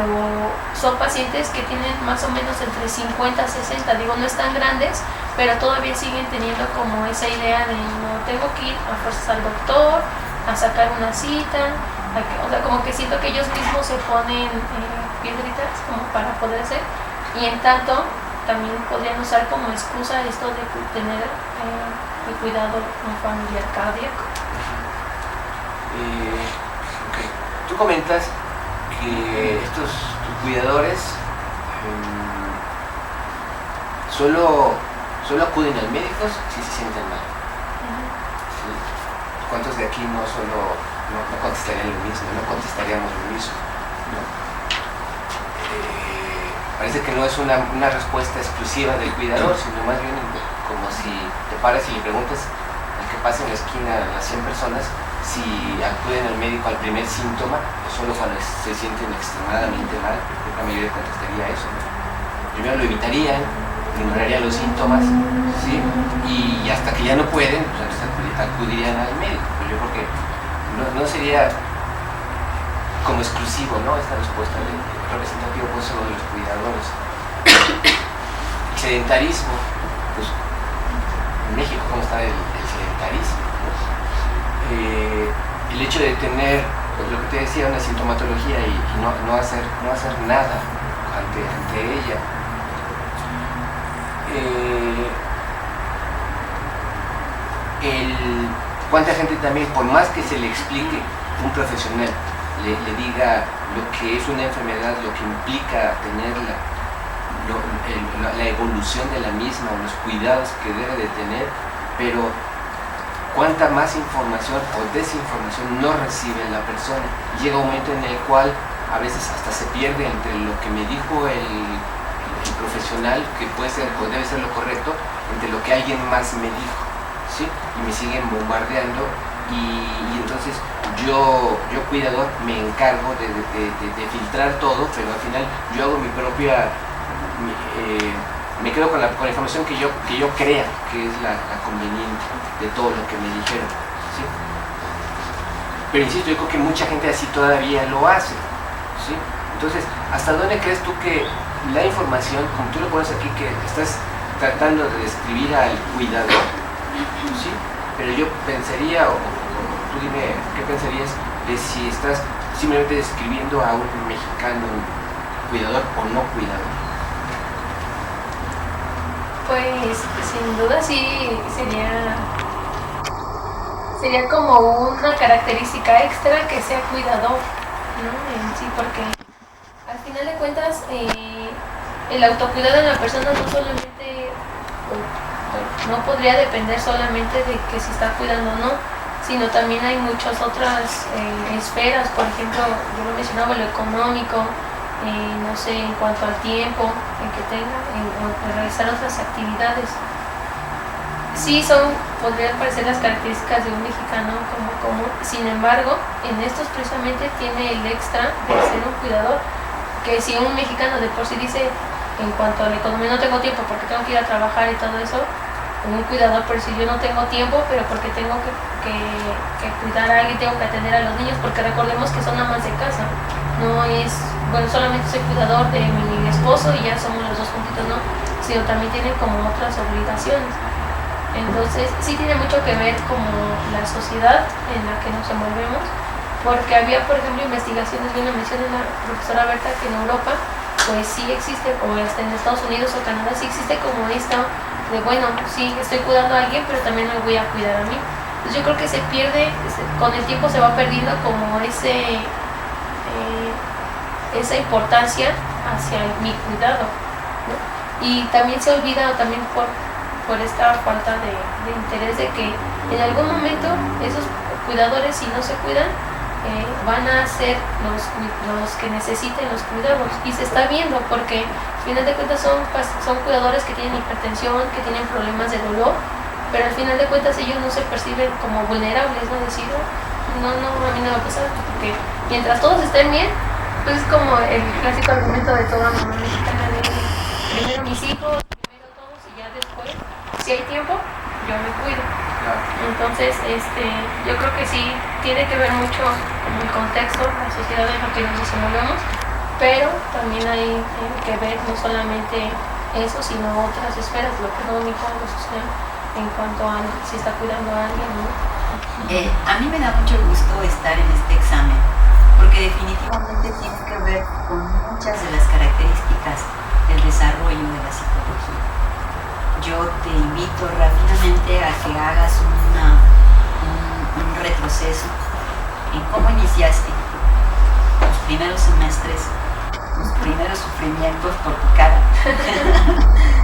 son pacientes que tienen más o menos entre 50 a 60, digo, no están grandes, pero todavía siguen teniendo como esa idea de no tengo que ir a fuerzas al doctor, a sacar una cita, o sea, como que siento que ellos mismos se ponen piedritas como para poder hacer, y en tanto también podrían usar como excusa esto de tener el cuidado un familiar cardíaco. Okay. Tú comentas que estos cuidadores solo acuden al médico si se sienten mal. ¿Sí? ¿Cuántos de aquí no contestarían lo mismo, no contestaríamos lo mismo? ¿No? parece que no es una respuesta exclusiva del cuidador, sino más bien como si te paras y le preguntas al que pasa en la esquina a las 100 personas si acuden al médico al primer síntoma o solo cuando se sienten extremadamente mal. Creo que la mayoría contestaría eso, ¿no? Primero lo evitarían, ignorarían los síntomas, ¿sí? Y hasta que ya no pueden, pues entonces acudirían al médico. Pero yo creo que no sería como exclusivo, ¿no? Esta respuesta de representativo pues solo de los cuidadores. El sedentarismo, pues en México cómo está el sedentarismo, ¿no? El hecho de tener, pues, lo que te decía, una sintomatología y no hacer nada ante ella. Cuánta gente también, por más que se le explique un profesional, le diga lo que es una enfermedad, lo que implica tenerla, la evolución de la misma, los cuidados que debe de tener, pero cuánta más información o desinformación no recibe la persona. Llega un momento en el cual a veces hasta se pierde entre lo que me dijo el profesional, que puede ser o debe ser lo correcto, entre lo que alguien más me dijo, ¿sí? Y me siguen bombardeando y entonces yo cuidador me encargo de filtrar todo, pero al final yo hago mi propia, me quedo con la información que yo crea que es la conveniente de todo lo que me dijeron, ¿sí? Pero insisto, yo creo que mucha gente así todavía lo hace, ¿sí? Entonces, ¿hasta dónde crees tú que la información, como tú lo pones aquí, que estás tratando de describir al cuidador, ¿sí? Pero yo pensaría, o tú dime, ¿qué pensarías de si estás simplemente describiendo a un mexicano cuidador o no cuidador? Pues sin duda sí sería como una característica extra que sea cuidador, ¿no? En sí, porque al final de cuentas el autocuidado en la persona no solamente no podría depender solamente de que se está cuidando o no, sino también hay muchas otras esferas. Por ejemplo, yo lo mencionaba, lo económico, no sé, en cuanto al tiempo que tenga, en realizar otras actividades. Sí podrían parecer las características de un mexicano como común, sin embargo, en estos precisamente tiene el extra de ser un cuidador, que si un mexicano de por sí dice, en cuanto a la economía, no tengo tiempo porque tengo que ir a trabajar y todo eso, un cuidador, por si yo no tengo tiempo, pero porque tengo que cuidar a alguien, tengo que atender a los niños, porque recordemos que son amas de casa, no es, bueno, solamente soy cuidador de mi esposo y ya somos los dos juntitos, no, sino también tienen como otras obligaciones. Entonces sí tiene mucho que ver como la sociedad en la que nos envolvemos, porque había, por ejemplo, investigaciones, bien lo menciona la profesora Berta, que en Europa pues sí existe, o hasta en Estados Unidos o Canadá sí existe como esta de, bueno, sí estoy cuidando a alguien, pero también me voy a cuidar a mí. Entonces yo creo que se pierde, con el tiempo se va perdiendo como esa importancia hacia mi cuidado, ¿no? Y también se olvida, también por esta falta de interés, de que en algún momento esos cuidadores, si no se cuidan, van a ser los que necesiten los cuidados, y se está viendo, porque al final de cuentas son cuidadores que tienen hipertensión, que tienen problemas de dolor, pero al final de cuentas ellos no se perciben como vulnerables, ¿no? Decir, no, a mí no me va a pasar, porque mientras todos estén bien, pues es como el clásico argumento de toda mamá mexicana de primero mis hijos, primero todos, y ya después, si hay tiempo, yo me cuido. Entonces, yo creo que sí tiene que ver mucho con el contexto, la sociedad en la que nos desenvolvemos, pero también hay que ver no solamente eso, sino otras esferas, lo económico, lo social, en cuanto a si está cuidando a alguien, ¿no? A mí me da mucho gusto estar en este examen, porque definitivamente tiene que ver con muchas de las características del desarrollo de la psicología. Yo te invito rápidamente a que hagas un retroceso en cómo iniciaste los primeros semestres, los primeros sufrimientos por tu cara,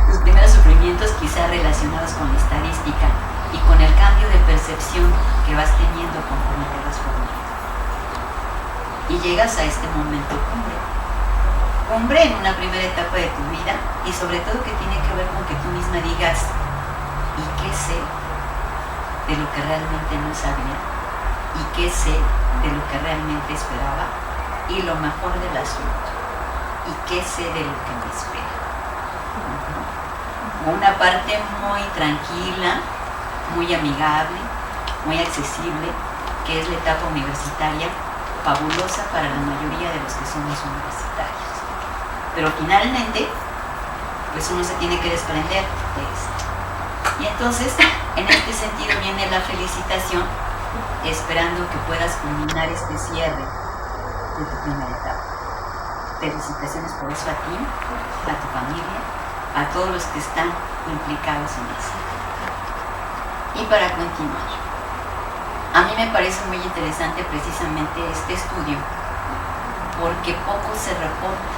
los primeros sufrimientos quizá relacionados con la estadística y con el cambio de percepción que vas teniendo conforme te vas formando. Y llegas a este momento cumbre. cumbre en una primera etapa de tu vida y sobre todo que tiene que ver con que tú misma digas, ¿y qué sé de lo que realmente no sabía? ¿Y qué sé de lo que realmente esperaba? Y lo mejor del asunto, ¿y qué sé de lo que me espera? Una parte muy tranquila, muy amigable, muy accesible, que es la etapa universitaria, fabulosa para la mayoría de los que somos universitarios. Pero finalmente, pues uno se tiene que desprender de esto. Y entonces, en este sentido viene la felicitación, esperando que puedas culminar este cierre de tu primera etapa. Felicitaciones por eso a ti, a tu familia, a todos los que están implicados en eso. Y para continuar, a mí me parece muy interesante precisamente este estudio, porque poco se reporta,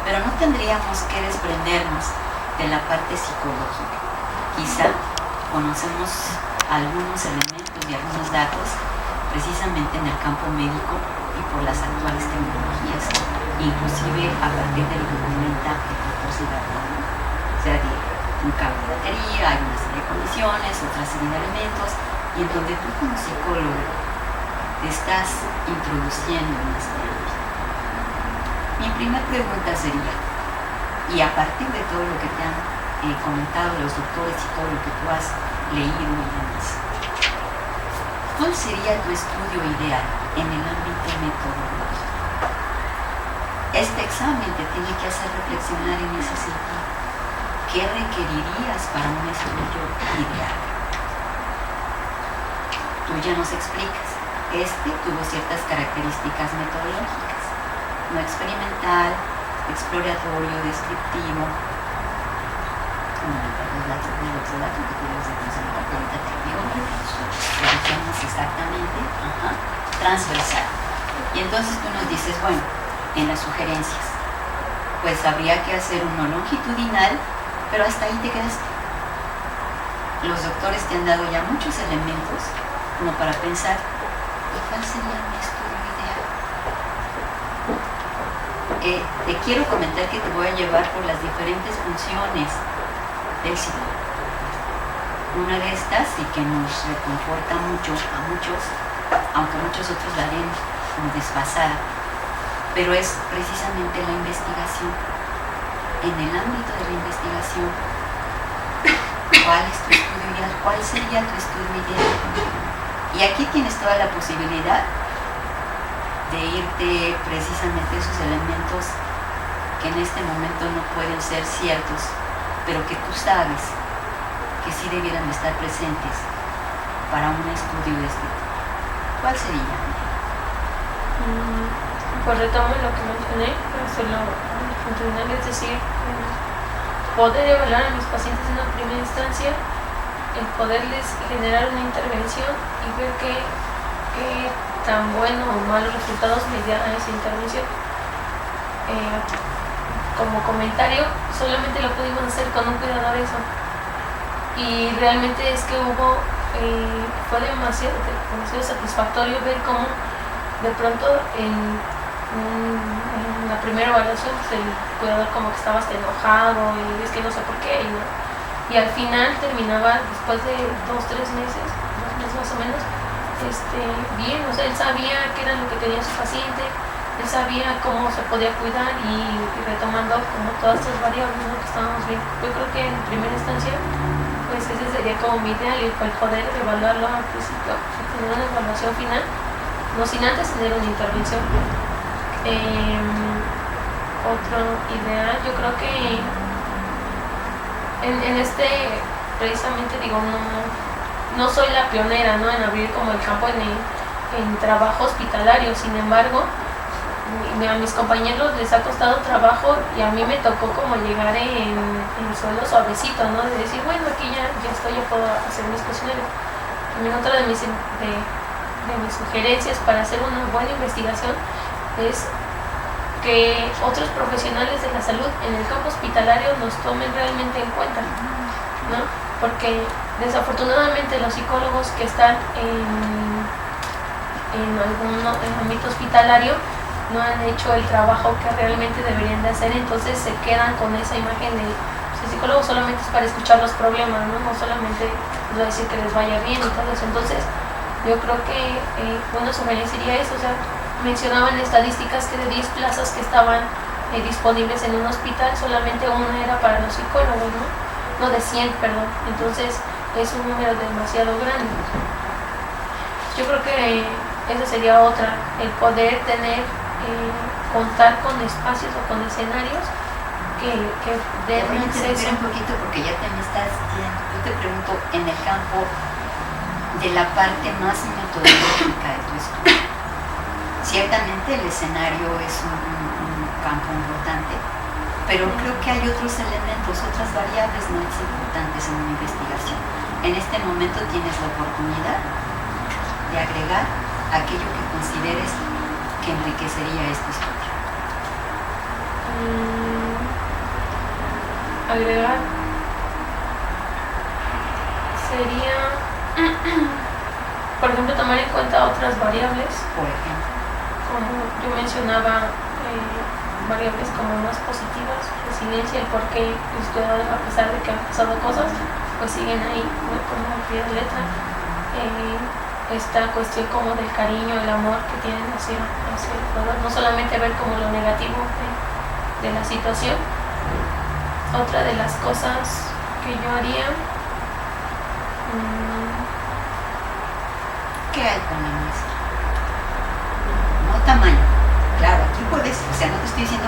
pero no tendríamos que desprendernos de la parte psicológica. Quizá conocemos algunos elementos y algunos datos precisamente en el campo médico y por las actuales tecnologías, inclusive a partir de lo que comenta el doctor Cigarro, ¿no? O sea, de un cable de batería, hay una serie de condiciones, otra serie de elementos, y en donde tú como psicólogo te estás introduciendo en esta área. Mi primera pregunta sería, y a partir de todo lo que te han comentado los doctores y todo lo que tú has leído y demás, ¿cuál sería tu estudio ideal en el ámbito metodológico? Este examen te tiene que hacer reflexionar en ese sentido. ¿Qué requerirías para un estudio ideal? Tú ya nos explicas. Este tuvo ciertas características metodológicas. No experimental, exploratorio, descriptivo. El otro dato que tienes de conservar, ahorita te digo, lo dijimos exactamente, transversal. Y entonces tú nos dices, bueno, en las sugerencias, pues habría que hacer uno longitudinal, pero hasta ahí te quedaste. Los doctores te han dado ya muchos elementos como para pensar, ¿y cuál sería mi estudio ideal? Te quiero comentar que te voy a llevar por las diferentes funciones del psicólogo. Una de estas, y que nos reconforta mucho a muchos, aunque muchos otros la ven como desfasada, pero es precisamente la investigación. En el ámbito de la investigación, ¿cuál es tu estudio ideal? ¿Cuál sería tu estudio ideal? Y aquí tienes toda la posibilidad de irte precisamente a esos elementos que en este momento no pueden ser ciertos, pero que tú sabes que sí debieran estar presentes para un estudio de este tipo. ¿Cuál sería? Pues retomo lo que mencioné, para hacerlo funcional, es decir, poder evaluar a mis pacientes en una primera instancia, el poderles generar una intervención y ver qué tan buenos o malos resultados me da a esa intervención. Como comentario, solamente lo pudimos hacer con un cuidador eso. Y realmente es que fue demasiado satisfactorio ver cómo de pronto en la primera evaluación pues el cuidador como que estaba hasta enojado y es que no sé por qué y al final terminaba después de 2-3 meses más o menos bien, o sea, él sabía qué era lo que tenía su paciente, él sabía cómo se podía cuidar y retomando como todas estas variables, ¿no?, que estábamos viendo. Yo creo que en primera instancia pues ese sería como mi ideal, y el poder evaluarlo al principio, tener una evaluación final, no sin antes tener una intervención. Otro ideal, yo creo que en precisamente digo, no soy la pionera, ¿no?, en abrir como el campo en trabajo hospitalario. Sin embargo, a mis compañeros les ha costado trabajo y a mí me tocó como llegar en suelo suavecito, ¿no?, de decir, bueno, aquí ya estoy, ya puedo hacer mis cuestionarios. También otra de mis sugerencias para hacer una buena investigación es que otros profesionales de la salud en el campo hospitalario nos tomen realmente en cuenta, ¿no? Porque desafortunadamente los psicólogos que están en algún ámbito hospitalario no han hecho el trabajo que realmente deberían de hacer, entonces se quedan con esa imagen de pues, el psicólogo solamente es para escuchar los problemas, no solamente les va a decir que les vaya bien y todo eso. Entonces yo creo que una sugerencia sería eso, o sea, mencionaban estadísticas que de 10 plazas que estaban disponibles en un hospital, solamente una era para los psicólogos, no de 100, perdón. Entonces es un número demasiado grande. Yo creo que esa sería otra, el poder tener, contar con espacios o con escenarios que den Voy a acceso. interrumpir un poquito porque ya te me estás yendo. Yo te pregunto, en el campo de la parte más metodológica de tu estudio, ciertamente el escenario es un campo importante, pero creo que hay otros elementos, otras variables más importantes en una investigación. En este momento tienes la oportunidad de agregar aquello que consideres que enriquecería este estudio. Agregar sería, por ejemplo, tomar en cuenta otras variables, Por ejemplo, como yo mencionaba, variables como más positivas, resiliencia, el por qué los cuidados, a pesar de que han pasado cosas, pues siguen ahí, ¿no? Como al pie de letra. Esta cuestión como del cariño, el amor que tienen hacia el cuidador, no solamente ver como lo negativo de la situación. Otra de las cosas que yo haría, ¿qué hay con la muestra? No tamaño. Claro, aquí puedes, o sea, no te estoy diciendo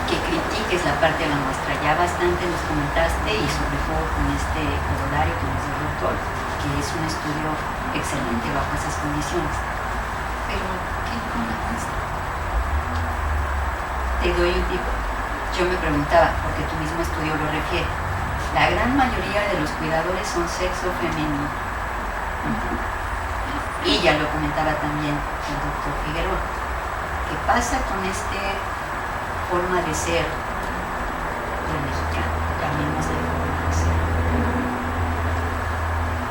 que critiques la parte de la muestra, ya bastante nos comentaste y sobre todo con este corolario que nos dio el doctor, que es un estudio excelente bajo esas condiciones. Pero, ¿qué con la muestra? Te doy un tipo. Yo me preguntaba, porque tu mismo estudio lo refiere, la gran mayoría de los cuidadores son sexo femenino. Y ya lo comentaba también el doctor Figueroa. ¿Qué pasa con esta forma de ser del mexicano? Llamémosle forma de ser.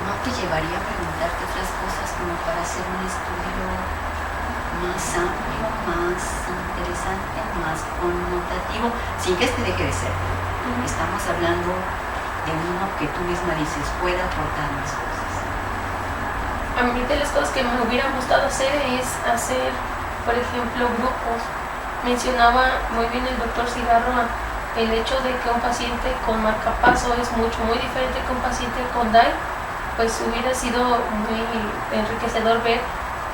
¿No te llevaría a preguntarte otras cosas como para hacer un estudio más amplio, más interesante, más connotativo, sin que este deje de ser? Estamos hablando de uno que tú misma dices puede aportar más cosas. A mí de las cosas que me hubiera gustado hacer es hacer, por ejemplo, grupos. Mencionaba muy bien el doctor Cigarroa el hecho de que un paciente con marcapaso es muy diferente que un paciente con DAI, pues hubiera sido muy enriquecedor ver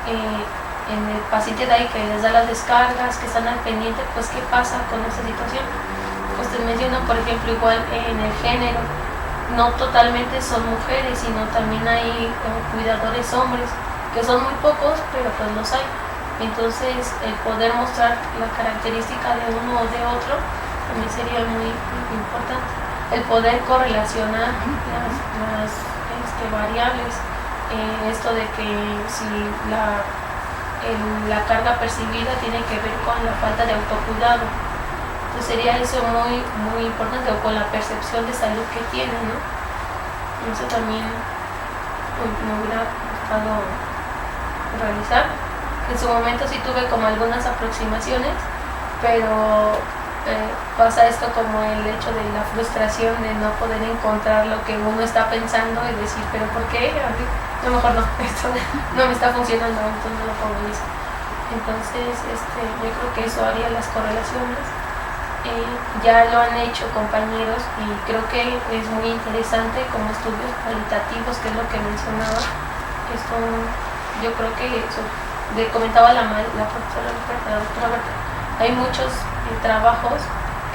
en el paciente DAI que les da las descargas, que están al pendiente, pues qué pasa con esta situación. Pues te menciono, por ejemplo, igual en el género, no totalmente son mujeres, sino también hay cuidadores hombres, que son muy pocos, pero pues los hay. Entonces, el poder mostrar la característica de uno o de otro también sería muy importante. El poder correlacionar las variables, esto de que si la carga percibida tiene que ver con la falta de autocuidado. Entonces sería eso muy importante, o con la percepción de salud que tiene, ¿no? Eso también me hubiera gustado realizar. En su momento sí tuve como algunas aproximaciones, pero pasa esto como el hecho de la frustración de no poder encontrar lo que uno está pensando y decir, pero ¿por qué? No, mejor no, esto no me está funcionando, entonces no lo pongo listo. Entonces yo creo que eso haría las correlaciones. Ya lo han hecho compañeros y creo que es muy interesante como estudios cualitativos, que es lo que mencionaba. Esto, yo creo que eso, comentaba la profesora Berta, la doctora Berta, hay muchos trabajos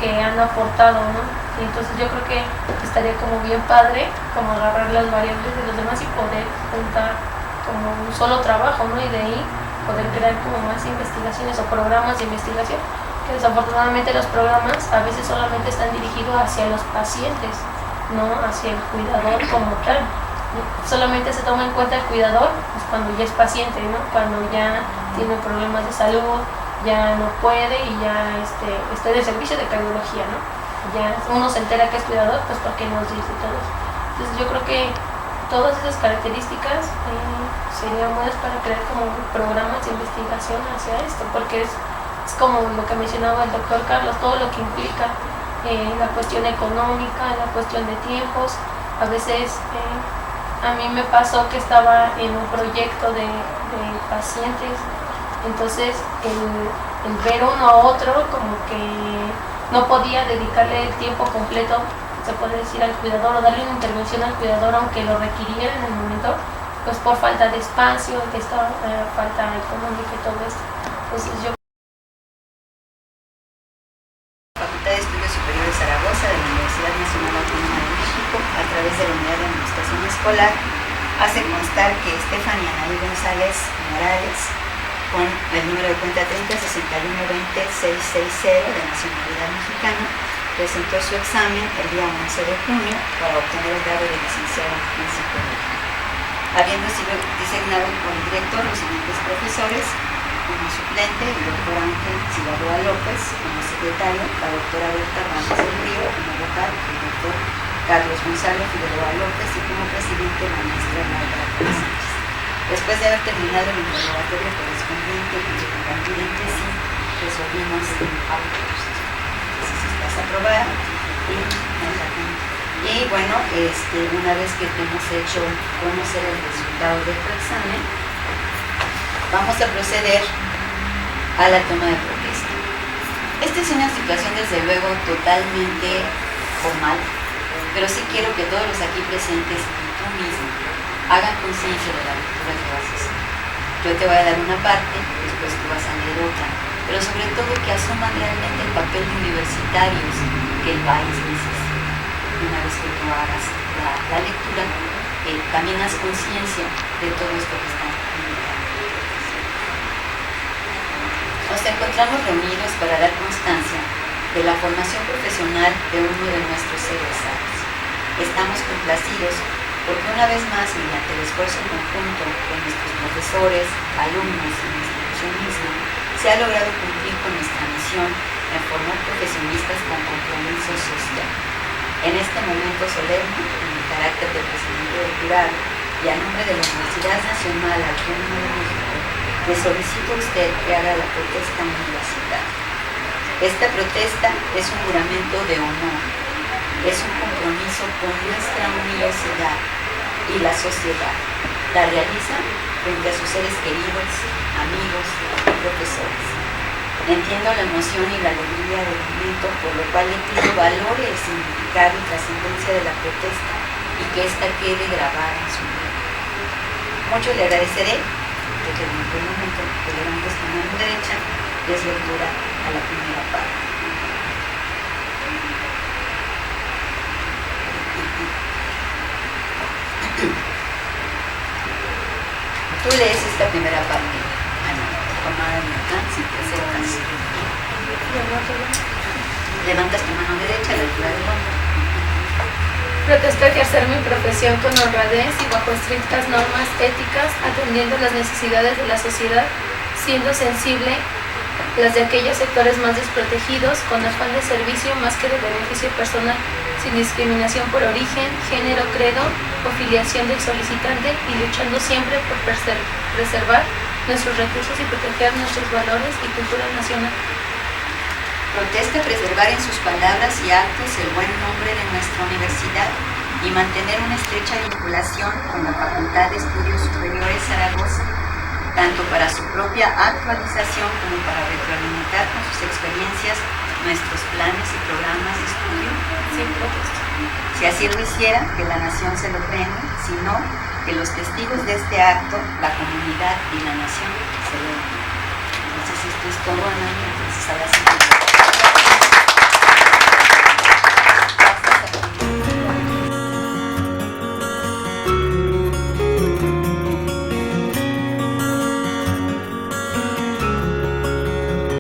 que han aportado, ¿no? Y entonces yo creo que estaría como bien padre como agarrar las variables de los demás y poder juntar como un solo trabajo, ¿no? Y de ahí poder crear como más investigaciones o programas de investigación, que desafortunadamente los programas a veces solamente están dirigidos hacia los pacientes, no hacia el cuidador como tal. Solamente se toma en cuenta el cuidador pues cuando ya es paciente, ¿no? Cuando ya tiene problemas de salud, ya no puede y ya está en el servicio de cardiología, ¿no? Ya uno se entera que es cuidador, pues porque nos dice todo. Entonces yo creo que todas esas características serían buenas para crear como programas de investigación hacia esto, porque es como lo que mencionaba el doctor Carlos, todo lo que implica la cuestión económica, la cuestión de tiempos. A veces a mí me pasó que estaba en un proyecto de pacientes, entonces el ver uno a otro como que no podía dedicarle el tiempo completo, se puede decir, al cuidador o darle una intervención al cuidador aunque lo requiriera en el momento, pues por falta de espacio, de esta falta económica y todo esto. Entonces yo Facultad de Estudios Superiores Zaragoza de la Universidad Nacional Autónoma de México, a través de la Unidad de Administración Escolar, hace constar que Stephanie Anaí González Morales, con el número de cuenta 306120-660 de nacionalidad mexicana, presentó su examen el día 11 de junio para obtener el grado de licenciado en psicología. Habiendo sido designado como director los siguientes profesores: como suplente el doctor Ángel Cigarroa López, como secretario la doctora Berta Ramos del Río, como vocal el doctor Carlos Gonzalo Figueroa López y como presidente la maestra Bárbara Pérez Sánchez. Después de haber terminado el interrogatorio correspondiente y de compartir entre sí, resolvimos estás aprobada y bueno, una vez que te hemos hecho conocer el resultado de tu examen, vamos a proceder a la toma de protesta. Esta es una situación desde luego totalmente formal, pero sí quiero que todos los aquí presentes y tú mismo hagan conciencia de la lectura que vas a hacer. Yo te voy a dar una parte, después tú vas a leer otra, pero sobre todo que asuman realmente el papel de universitarios que el país necesita. Una vez que tú hagas la lectura, también haz conciencia de todo esto que está indicando. Nos encontramos reunidos para dar constancia de la formación profesional de uno de nuestros egresados. Estamos complacidos porque una vez más, mediante el esfuerzo conjunto de nuestros profesores, alumnos y la institución misma, se ha logrado cumplir con nuestra misión en formar profesionistas con compromiso social. En este momento solemne, en el carácter de presidente del jurado y a nombre de la Universidad Nacional Autónoma de México, le solicito a usted que haga la protesta universitaria. Esta protesta es un juramento de honor, es un compromiso con nuestra universidad y la sociedad. La realiza frente a sus seres queridos, amigos y profesores. Entiendo la emoción y la alegría del momento, por lo cual le pido valore el significado y trascendencia de la protesta y que ésta quede grabada en su mente. Mucho le agradeceré que durante el momento que levantes tu mano derecha des lectura a la primera parte. Tú lees esta primera parte, tomada de acá, si te acercas. Levantas tu mano derecha a la altura del hombro. protesto ejercer mi profesión con honradez y bajo estrictas normas éticas, atendiendo las necesidades de la sociedad, siendo sensible las de aquellos sectores más desprotegidos, con afán de servicio más que de beneficio personal, sin discriminación por origen, género, credo o filiación del solicitante, y luchando siempre por preservar nuestros recursos y proteger nuestros valores y cultura nacional. Protesta preservar en sus palabras y actos el buen nombre de nuestra universidad y mantener una estrecha vinculación con la Facultad de Estudios Superiores Zaragoza, tanto para su propia actualización como para retroalimentar con sus experiencias nuestros planes y programas de estudio. Sin protesto. Si así lo hiciera, que la nación se lo prenda, sino que los testigos de este acto, la comunidad y la nación, se lo den. Entonces esto es todo, Ana, entonces ahora sí.